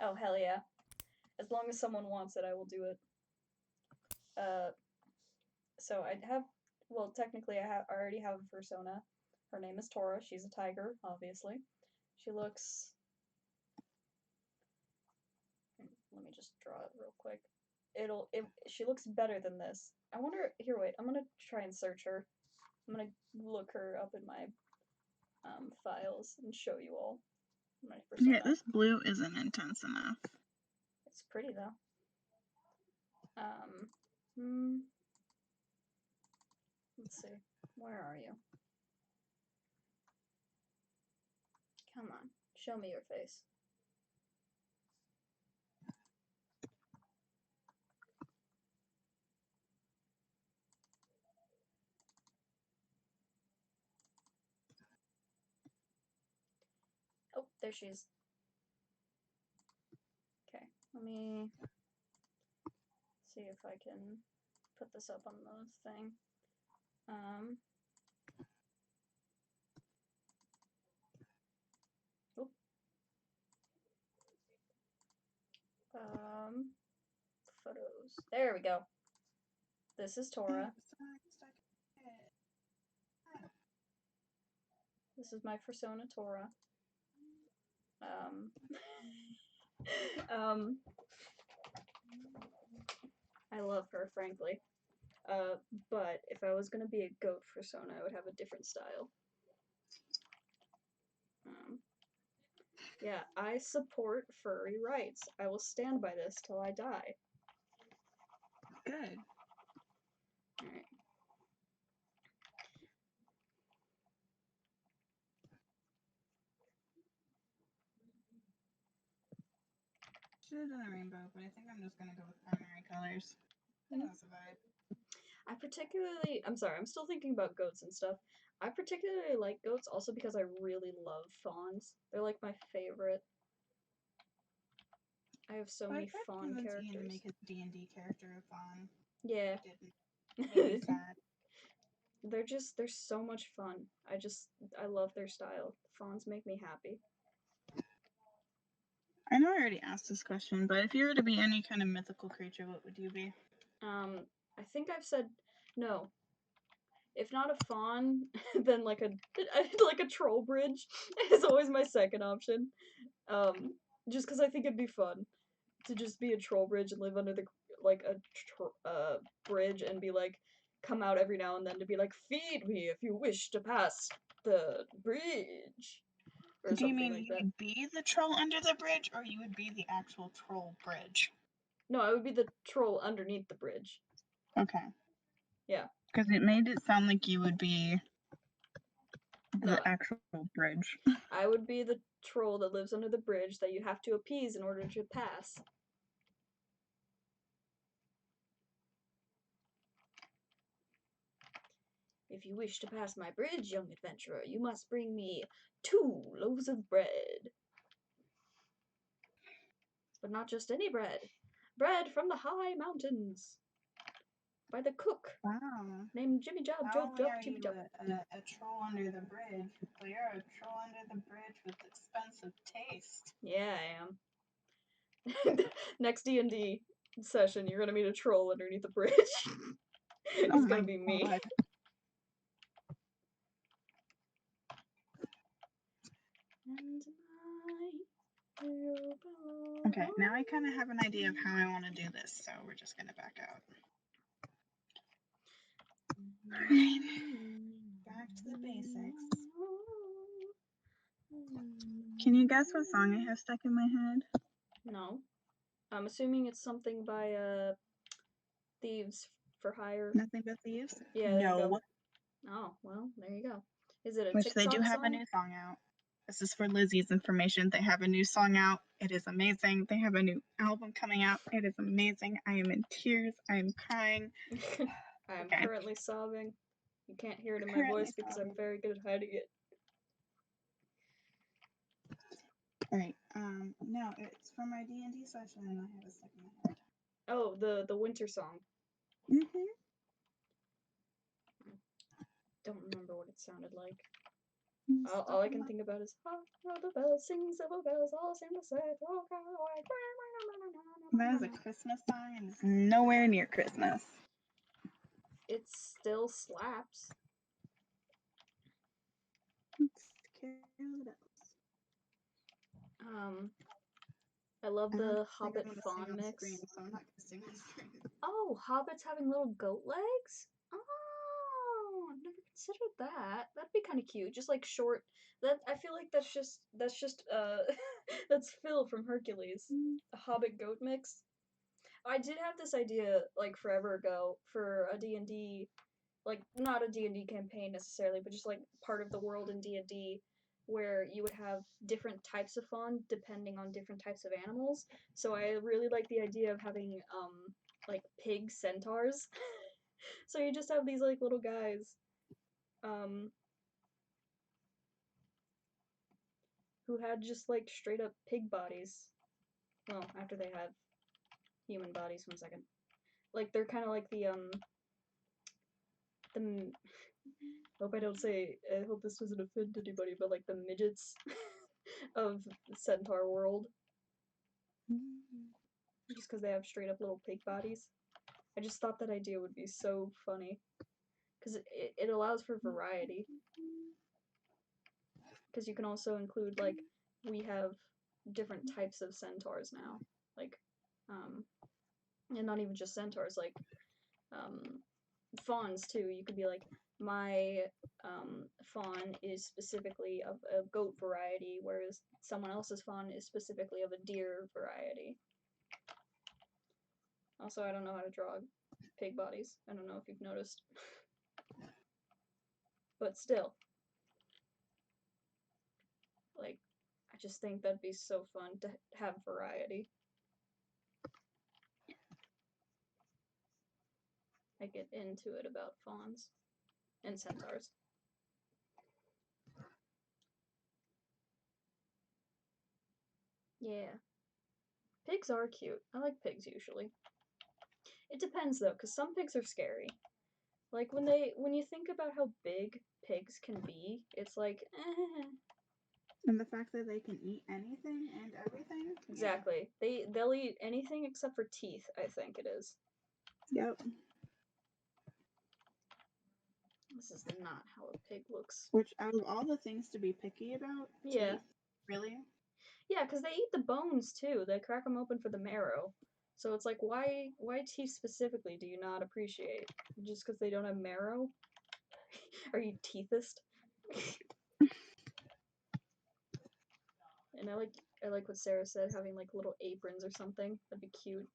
Oh, hell yeah. As long as someone wants it, I will do it. So I have, well, technically I already have a fursona. Her name is Tora. She's a tiger, obviously. She looks... Let me just draw it real quick. She looks better than this. I wonder, here, wait, I'm gonna try and search her. I'm gonna look her up in my files and show you all my fursona. Yeah, this blue isn't intense enough. It's pretty though. Let's see. Where are you? Come on, show me your face. Oh, there she is. Okay, let me see if I can put this up on the thing. Photos. There we go. This is Tora. This is my fursona Tora. I love her, frankly. But if I was gonna be a goat fursona, I would have a different style. Yeah, I support furry rights. I will stand by this till I die. Good. Alright. Should have done a rainbow, but I think I'm just gonna go with primary colors. That's a vibe. I particularly, I'm sorry, I'm still thinking about goats and stuff. I particularly like goats also because I really love fawns. They're like my favorite. I have so many fawn characters. To make a D&D character a fawn. Yeah. Didn't. Sad. They're so much fun. I love their style. Fawns make me happy. I know I already asked this question, but if you were to be any kind of mythical creature, what would you be? I think I've said no. If not a fawn, then like a troll bridge is always my second option. Just because I think it'd be fun to just be a troll bridge and live like a bridge and be like, come out every now and then to be like, feed me if you wish to pass the bridge, or Do you something mean like you that. would be the troll under the bridge, or you would be the actual troll bridge? No, I would be the troll underneath the bridge. Okay. Yeah. Because it made it sound like you would be the No, actual bridge. I would be the troll that lives under the bridge that you have to appease in order to pass. If you wish to pass my bridge, young adventurer, you must bring me 2 loaves of bread. But not just any bread. Bread from the high mountains. By the cook, Wow. named Jimmy Job, Not Job, only Job, are Jimmy you Job. a troll under the bridge, but you're a troll under the bridge with expensive taste. Yeah, I am. Next D&D session, you're gonna meet a troll underneath the bridge. It's Oh gonna my be me. god. Okay, now I kind of have an idea of how I want to do this, so we're just gonna back out. Alright, back to the basics. Can you guess what song I have stuck in my head? No. I'm assuming it's something by Thieves for Hire. Nothing But Thieves? Yeah, there you No. go. Oh, well, there you go. Is it a Which they do TikTok have a song? new song out. This is for Lizzie's information. They have a new song out. It is amazing. They have a new album coming out. It is amazing. I am in tears. I am crying. I am Okay. currently sobbing. You can't hear it in my Currently voice because sobbing. I'm very good at hiding it. Alright, no, it's for my D&D session and I have it stuck in my head. Oh, the winter song. Mm-hmm. Don't remember what it sounded like. Mm, All I can think about is hark, how the bells sing, silver bells all seem to say, throw a cry away. That is a Christmas song and it's nowhere near Christmas. It still slaps. Let's carry the bells. I love I don't the think Hobbit I'm gonna fawn sing on mix. screen, so I'm not gonna sing on screen. Oh, hobbits having little goat legs? Oh, I've never considered that. That'd be kind of cute. Just like short. That I feel like that's just that's Phil from Hercules. A hobbit goat mix. I did have this idea like forever ago for a D&D, like not a D&D campaign necessarily, but just like part of the world in D&D where you would have different types of fawn depending on different types of animals. So I really like the idea of having like pig centaurs. So you just have these like little guys who had just like straight up pig bodies. Well, after they have human bodies. 1 second. Like they're kind of like the hope I don't say. I hope this doesn't offend anybody, but like the midgets of Centaur world. Just because they have straight up little pig bodies. I just thought that idea would be so funny. Because it allows for variety. Because you can also include, like, we have different types of centaurs now. Like, and not even just centaurs, like, fawns too. You could be like, my fawn is specifically of a goat variety, whereas someone else's fawn is specifically of a deer variety. Also, I don't know how to draw pig bodies. I don't know if you've noticed. But still. Like, I just think that'd be so fun to have variety. I get into it about fawns and centaurs. Yeah. Pigs are cute. I like pigs usually. It depends though, because some pigs are scary. Like when you think about how big pigs can be, it's like, And the fact that they can eat anything and everything. Exactly. Yeah. They'll eat anything except for teeth, I think it is. Yep. This is not how a pig looks. Which, out of all the things to be picky about, Yeah. teeth? Really? Yeah, because they eat the bones too. They crack them open for the marrow. So it's like, why teeth specifically do you not appreciate? Just because they don't have marrow? Are you teethist? And I like what Sarah said, having like little aprons or something. That'd be cute.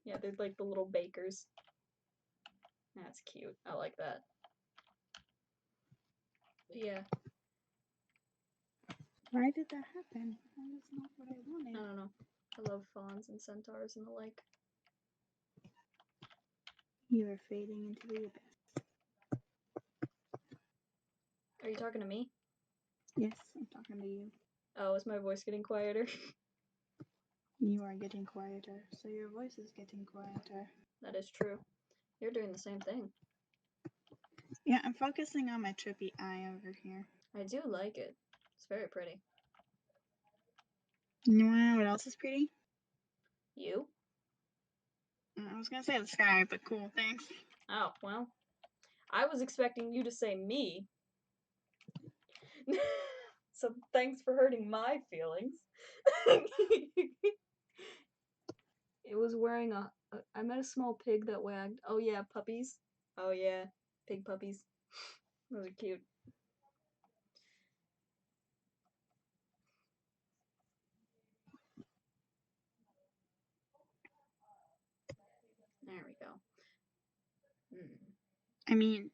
Yeah, they're like the little bakers. That's cute. I like that. But yeah, Why did that happen? That was not what I wanted. I don't know. I love fawns and centaurs and the like. You are fading into the abyss. Are you talking to me? Yes, I'm talking to you. Oh, is my voice getting quieter? You are getting quieter, so your voice is getting quieter. That is true. You're doing the same thing. Yeah, I'm focusing on my trippy eye over here. I do like it. It's very pretty. You wanna know what else is pretty? You? I was gonna say the sky, but cool, thanks. Oh, well. I was expecting you to say me. So thanks for hurting my feelings. It was wearing I met a small pig that wagged. Oh yeah, puppies. Oh yeah, pig puppies. Those are cute. There we go. I mean,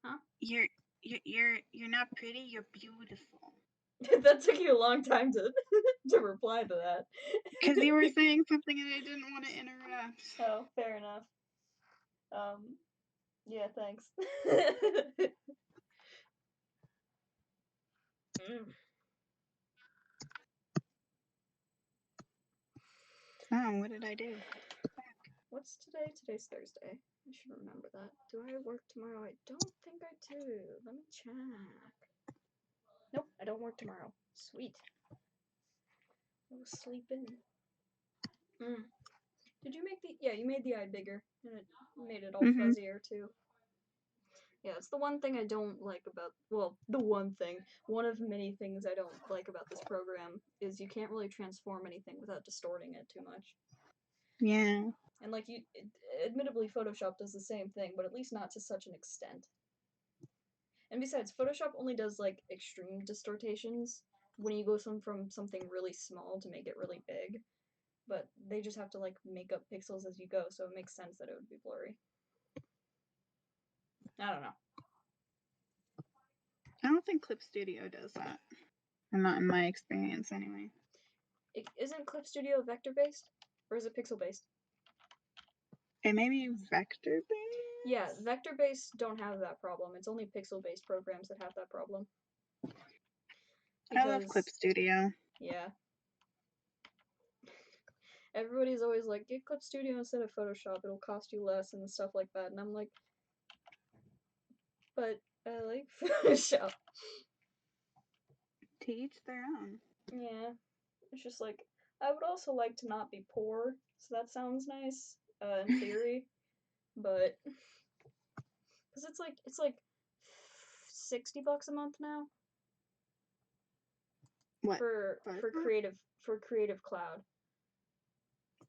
Huh? You're not pretty. You're beautiful. That took you a long time to to reply to that. Because you were saying something and I didn't want to interrupt. Oh, fair enough. Yeah, thanks. Oh, what did I do? What's today? Today's Thursday. I should remember that. Do I work tomorrow? I don't think I do. Let me check. Nope, I don't work tomorrow. Sweet. I was sleeping. Did you make the... Yeah, you made the eye bigger. And it made it all fuzzier, too. Yeah, it's the one thing I don't like about... Well, the one thing. One of many things I don't like about this program is you can't really transform anything without distorting it too much. Yeah. And, like, admittedly, Photoshop does the same thing, but at least not to such an extent. And besides, Photoshop only does, like, extreme distortions when you go from something really small to make it really big. But they just have to, like, make up pixels as you go, so it makes sense that it would be blurry. I don't know. I don't think Clip Studio does that. Not in my experience, anyway. Isn't Clip Studio vector-based? Or is it pixel-based? It may be vector-based? Yeah, vector-based don't have that problem. It's only pixel-based programs that have that problem. I love Clip Studio. Yeah. Everybody's always like, get Clip Studio instead of Photoshop, it'll cost you less and stuff like that. And I'm like, but I like Photoshop. To each their own. Yeah. It's just like, I would also like to not be poor, so that sounds nice, in theory. But, because it's like $60 a month now. What? For Creative Cloud.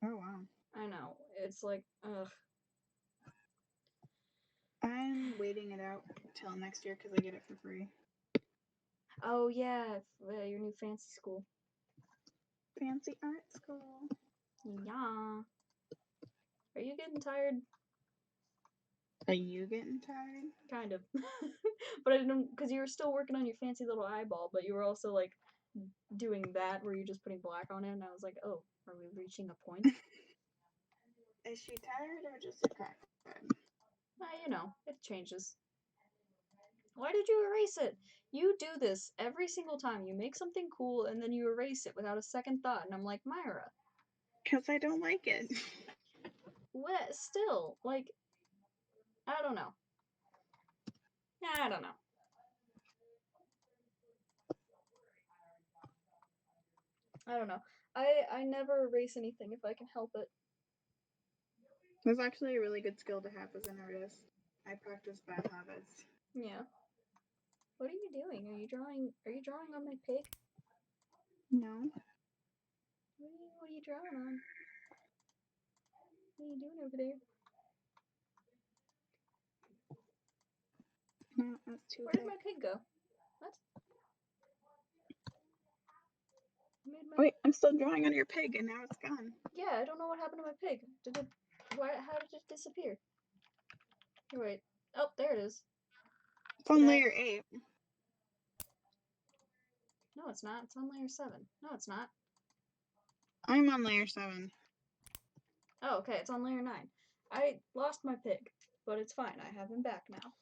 Oh, wow. I know. It's like, ugh. I'm waiting it out till next year because I get it for free. Oh, yeah, your new fancy school. Fancy art school. Yeah. Are you getting tired? Are you getting tired? Kind of. But I didn't, because you were still working on your fancy little eyeball, but you were also, like, doing that where you're just putting black on it, and I was like, oh, are we reaching a point? Is she tired or just a crackhead? You know, it changes. Why did you erase it? You do this every single time. You make something cool, and then you erase it without a second thought, and I'm like, Myra. Because I don't like it. What? Still, like, I don't know. I don't know. I don't know. I never erase anything if I can help it. That's actually a really good skill to have as an artist. I practice bad habits. Yeah. What are you doing? Are you drawing on my pig? No. What are you drawing on? What are you doing over there? No, that's too Where did big. my pig go? What? Wait, I'm still drawing on your pig and now it's gone. Yeah, I don't know what happened to my pig. How did it disappear? Here, wait. Oh, there it is. It's on layer 8. No, it's not. It's on layer 7. No, it's not. I'm on layer 7. Oh, okay. It's on layer 9. I lost my pig, but it's fine. I have him back now.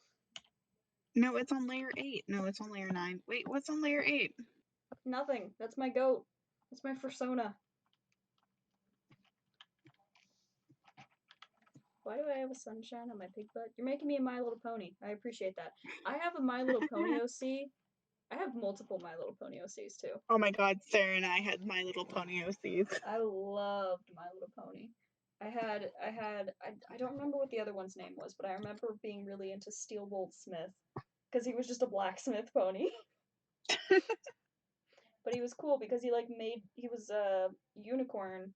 No, it's on layer 8. No, it's on layer 9. Wait, what's on layer 8? Nothing. That's my goat. That's my persona. Why do I have a sunshine on my pig butt? You're making me a My Little Pony. I appreciate that. I have a My Little Pony OC. I have multiple My Little Pony OCs too. Oh my god, Sarah and I had My Little Pony OCs. I loved My Little Pony. I don't remember what the other one's name was, but I remember being really into Steel Bolt Smith because he was just a blacksmith pony. But he was cool because he was a unicorn,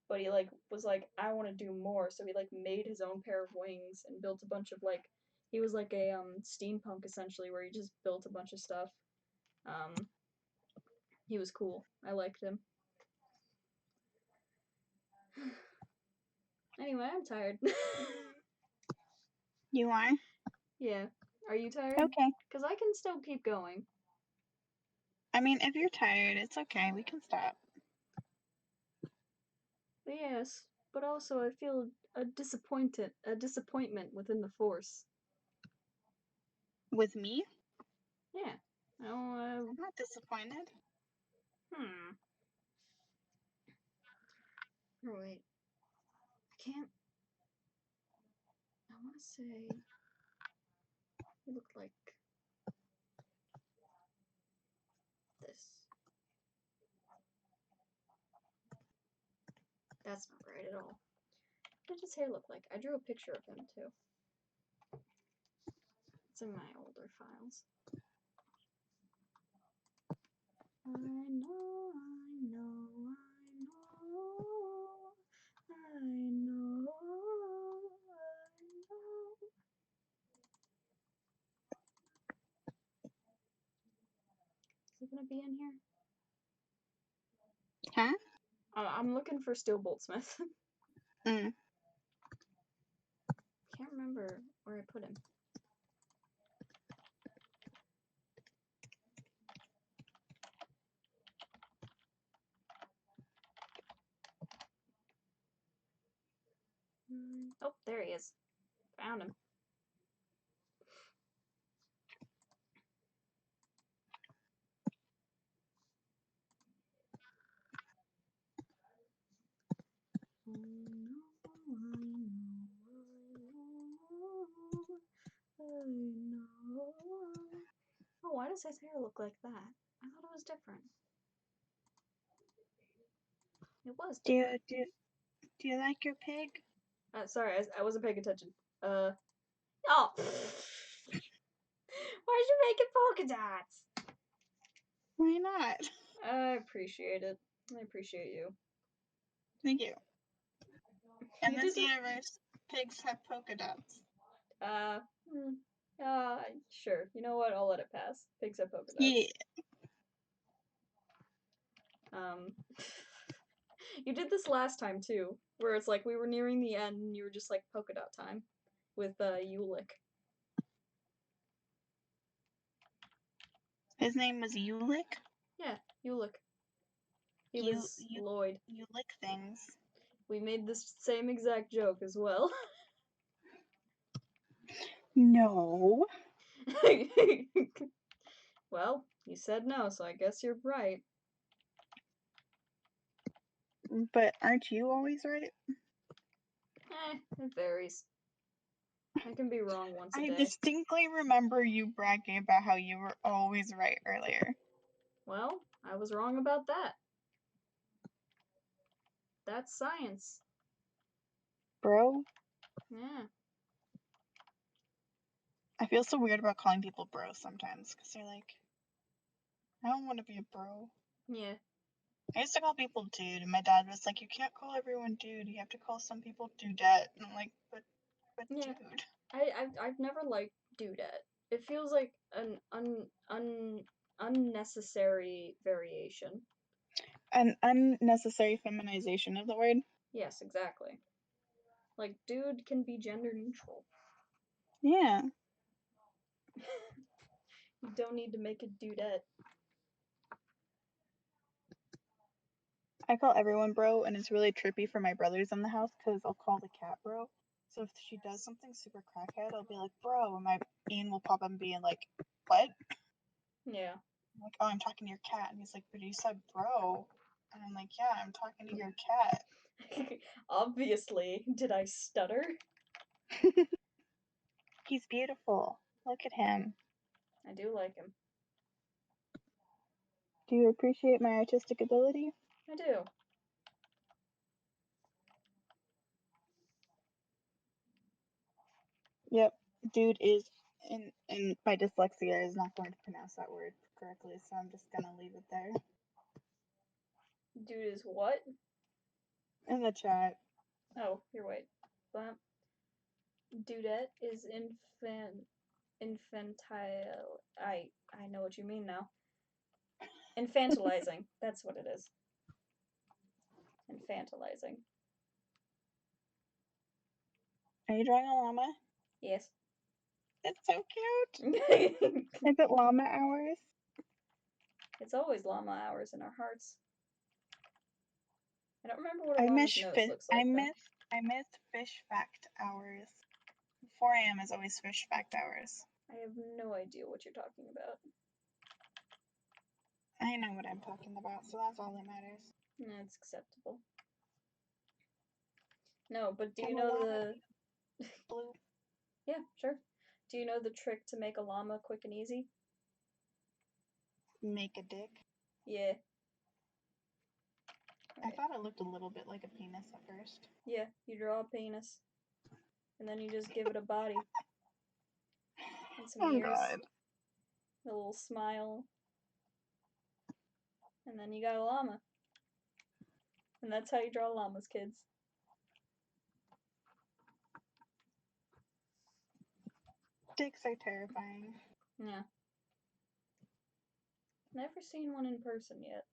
but he was like, I want to do more, so he made his own pair of wings and built a bunch of he was like a steampunk essentially where he just built a bunch of stuff. He was cool. I liked him. Anyway, I'm tired. You are? Yeah. Are you tired? Okay. Because I can still keep going. I mean, if you're tired, it's okay. We can stop. But yes, but also I feel a disappointment within the Force. With me? Yeah. I'm not disappointed. Oh, wait. I can't. I want to say. It looked like this. That's not right at all. What did his hair look like? I drew a picture of him too. It's in my older files. I know. Is he gonna be in here? Huh? I'm looking for Steel Boltsmith. Mm. Can't remember where I put him. Oh, there he is. Found him. Oh, why does his hair look like that? I thought it was different. It was different. Do you like your pig? Sorry, I wasn't paying attention. Oh. Why'd you make it polka dots? Why not? I appreciate it. I appreciate you. Thank you. In You this did universe, pigs have polka dots. Sure. You know what? I'll let it pass. Pigs have polka dots. Yeah. You did this last time too, where it's like we were nearing the end and you were just like polka dot time with Ulick. His name was Ulick? Yeah, Ulick. He was Lloyd. You lick things. We made this same exact joke as well. No. Well, you said no, so I guess you're right. But aren't you always right? It varies. I can be wrong once a day. I distinctly remember you bragging about how you were always right earlier. Well, I was wrong about that. That's science. Bro? Yeah. I feel so weird about calling people bro sometimes, because they're like, I don't want to be a bro. Yeah. I used to call people dude, and my dad was like, "You can't call everyone dude. You have to call some people dudette." And I'm like, "But Yeah. dude." I've never liked dudette. It feels like an unnecessary variation. An unnecessary feminization of the word. Yes, exactly. Like, dude can be gender neutral. Yeah. You don't need to make it dudette. I call everyone bro, and it's really trippy for my brothers in the house because I'll call the cat bro. So if she does something super crackhead, I'll be like, bro, and my Ian will pop up and be like, what? Yeah. I'm like, oh, I'm talking to your cat. And he's like, but you said bro. And I'm like, yeah, I'm talking to your cat. Obviously. Did I stutter? He's beautiful. Look at him. I do like him. Do you appreciate my artistic ability? I do. Yep. Dude is, and my dyslexia is not going to pronounce that word correctly, so I'm just going to leave it there. Dude is what? In the chat. Oh, you're right. But dudette is infantile. I know what you mean now. Infantilizing. That's what it is. Infantilizing. Are you drawing a llama? Yes. It's so cute. It's Is it llama hours? always llama hours in our hearts. I don't remember what a I llama's miss nose looks like. I miss fish fact hours. 4 a.m. is always fish fact hours. I have no idea what you're talking about. I know what I'm talking about, so that's all that matters. That's acceptable. No, but do you Can a know llama the... blue? Yeah, sure. Do you know the trick to make a llama quick and easy? Make a dick. Yeah. I thought it looked a little bit like a penis at first. Yeah, you draw a penis. And then you just give it a body. And some Oh ears. god. A little smile. And then you got a llama. And that's how you draw llamas, kids. Dicks are terrifying. Yeah. Never seen one in person yet.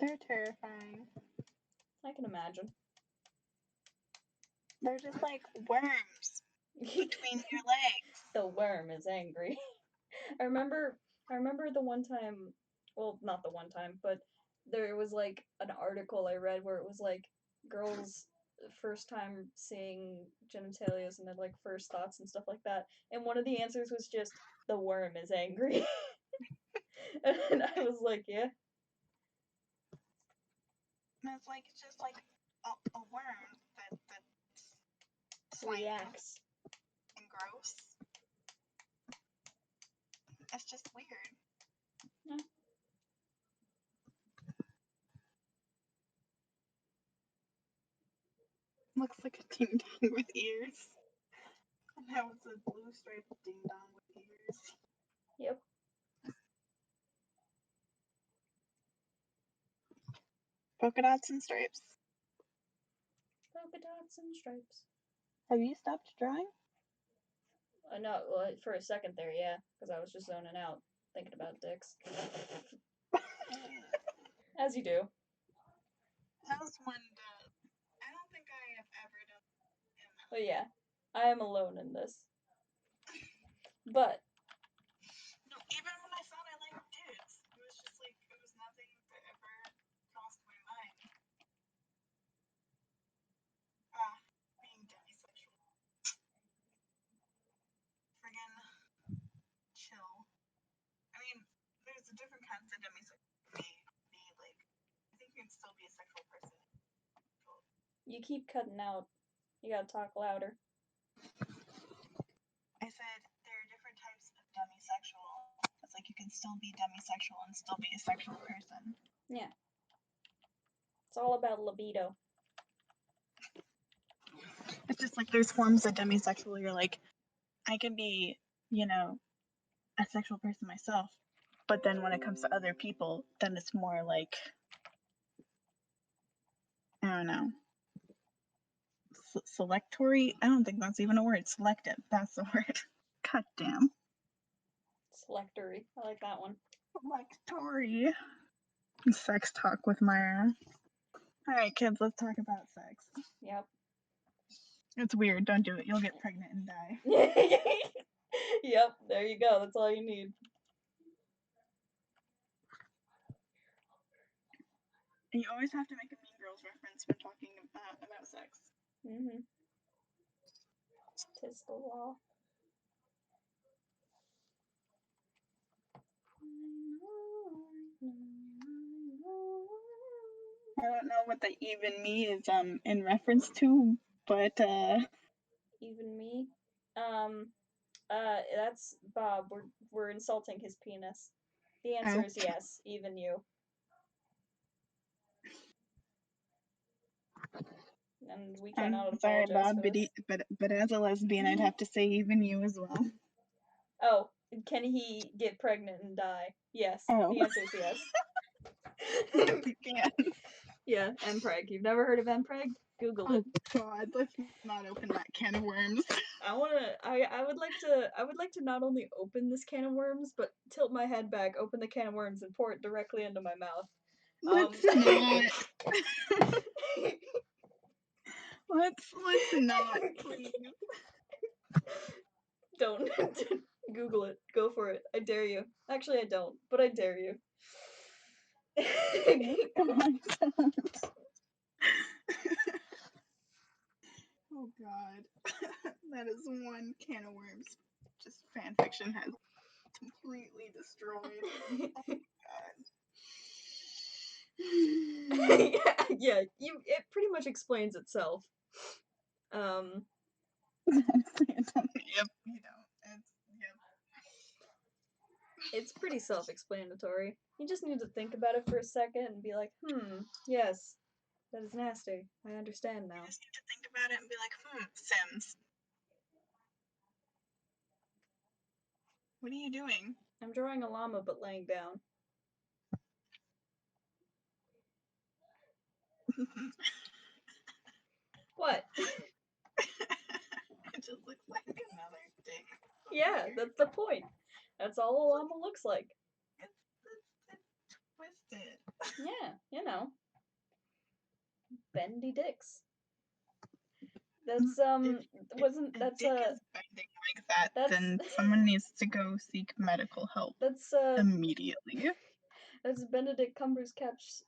They're terrifying. I can imagine. They're just like worms between your legs. The worm is angry. I remember the one time, well, not the one time, but there was like an article I read where it was like girls first time seeing genitalias and their like first thoughts and stuff like that. And one of the answers was just the worm is angry. And I was like, yeah. And it's just like a worm that's Reacts. and gross. It's just weird. Yeah. Looks like a ding dong with ears. And now it's a blue striped ding dong with ears. Yep. Polka dots and stripes. Polka dots and stripes. Have you stopped drawing? No, well, for a second there, yeah, because I was just zoning out, thinking about dicks. As you do. How's one does? I don't think I have ever done that. But yeah, I am alone in this. But No, even when I thought I liked dudes, it was just like, it was nothing that ever crossed my mind. Being demisexual. Friggin' chill. I mean, there's a different kinds of demisexual. Like, I think you can still be a sexual person. you keep cutting out. You gotta talk louder. I said there are different types of demisexual. It's like you can still be demisexual and still be a sexual person. Yeah. It's all about libido. It's just like there's forms of demisexual. You're like, I can be, a sexual person myself, But then when it comes to other people, then it's more like, I don't know, selectory. I don't think that's even a word. Selective. That's the word. God damn. Selectory. I like that one. Selectory. Sex talk with Myra. All right, kids, let's talk about sex. Yep. It's weird. Don't do it. You'll get pregnant and die. Yep, there you go. That's all you need. And you always have to make a Mean Girls reference when talking about sex. Mm-hmm. 'Tis the law. I don't know what the even me is in reference to, but Even me? That's Bob. We're insulting his penis. The answer is yes, even you. And we cannot I'm sorry, apologize Bob, for this. but as a lesbian, I'd have to say even you as well. Oh, can he get pregnant and die? Yes. Oh. The answer is yes. Yes, you can. Yeah, mpreg. You've never heard of mpreg? Google it. Oh God, let's not open that can of worms. I would like to not only open this can of worms, but tilt my head back, open the can of worms, and pour it directly into my mouth. Let's not. Let's not, please. Don't. Google it. Go for it. I dare you. Actually, I don't, but I dare you. Oh God, that is one can of worms. Just fanfiction has completely destroyed. Oh God. Yeah, it pretty much explains itself. Yep, you know, yep. It's pretty self-explanatory. You just need to think about it for a second and be like, yes, that is nasty. I understand now. You just need to think about it and be like, Sims. What are you doing? I'm drawing a llama but laying down. What? It just looks like another dick. Yeah, that's the point. That's all a llama looks like. It's twisted. Yeah, you know. Bendy dicks. That's wasn't if that's dick is bending like that, then someone needs to go seek medical help. That's immediately. That's Benedict Cumberbatch's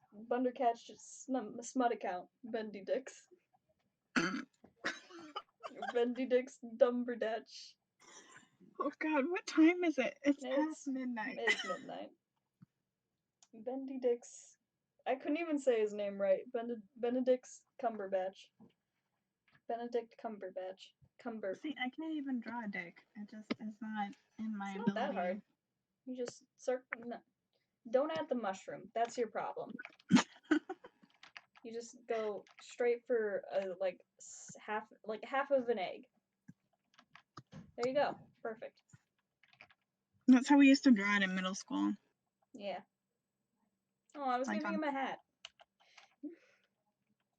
smut account. Bendy dicks. Bendy dicks Dumberdatch. Oh God, what time is it? It's past midnight. It's midnight. Bendy dicks. I couldn't even say his name right. Benedict Cumberbatch. Benedict Cumberbatch. See, I can't even draw a dick. It just is not in my It's ability. not that hard. You just no. Don't add the mushroom. That's your problem. You just go straight for half of an egg. There you go. Perfect. That's how we used to draw it in middle school. Yeah. Oh, I was like giving him a hat.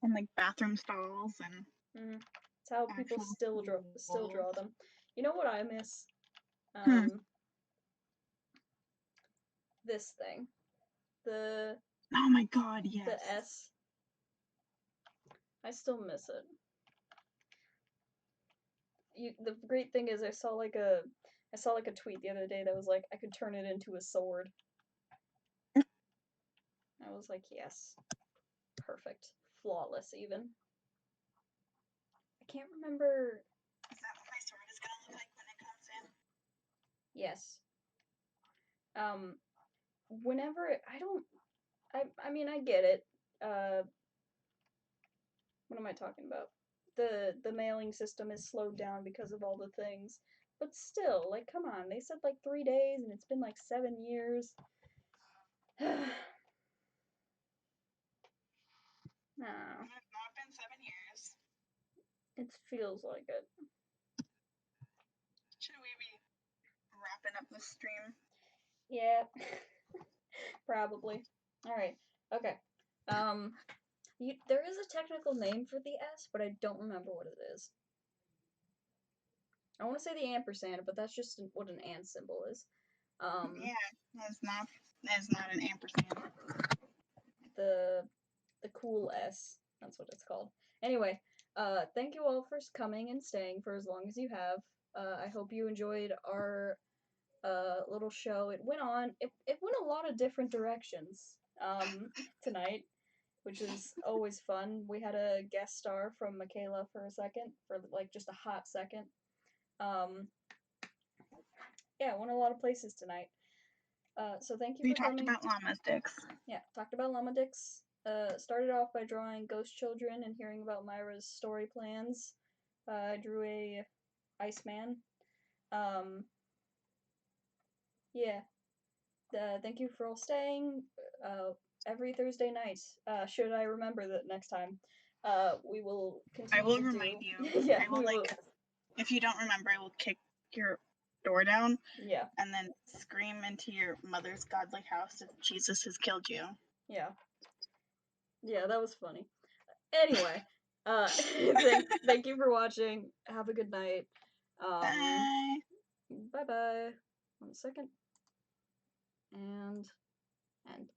And like bathroom stalls and. That's how people still draw them. You know what I miss? This thing. Oh my God, yes. The S. I still miss it. The great thing is I saw like a tweet the other day that was like I could turn it into a sword. I was like, yes. Perfect. Flawless even. I can't remember. Is that what my sword is gonna look like when it comes in? Yes. Whenever I mean I get it. What am I talking about? The mailing system is slowed down because of all the things. But still, like, come on. They said like 3 days and it's been like 7 years. No. It's not been 7 years. It feels like it. Should we be wrapping up the stream? Yeah. Probably. Alright. Okay. There is a technical name for the S, but I don't remember what it is. I want to say the ampersand, but that's just what an and symbol is. Yeah, that's not an ampersand. The cool S. That's what it's called. Anyway, thank you all for coming and staying for as long as you have. I hope you enjoyed our little show. It went a lot of different directions tonight, which is always fun. We had a guest star from Michaela for a second, for like just a hot second. Yeah, went a lot of places tonight. So thank you We for talked coming. about llama dicks. Yeah, talked about llama dicks. Started off by drawing ghost children and hearing about Myra's story plans. I drew a Iceman. Yeah. Thank you for all staying. Every Thursday night. Should I remember that next time? We will continue. I will to remind do... you. Yeah, I will if you don't remember, I will kick your door down. Yeah. And then scream into your mother's godly house if Jesus has killed you. Yeah. Yeah, that was funny. Anyway, thank you for watching. Have a good night. Bye. Bye bye. 1 second. And end.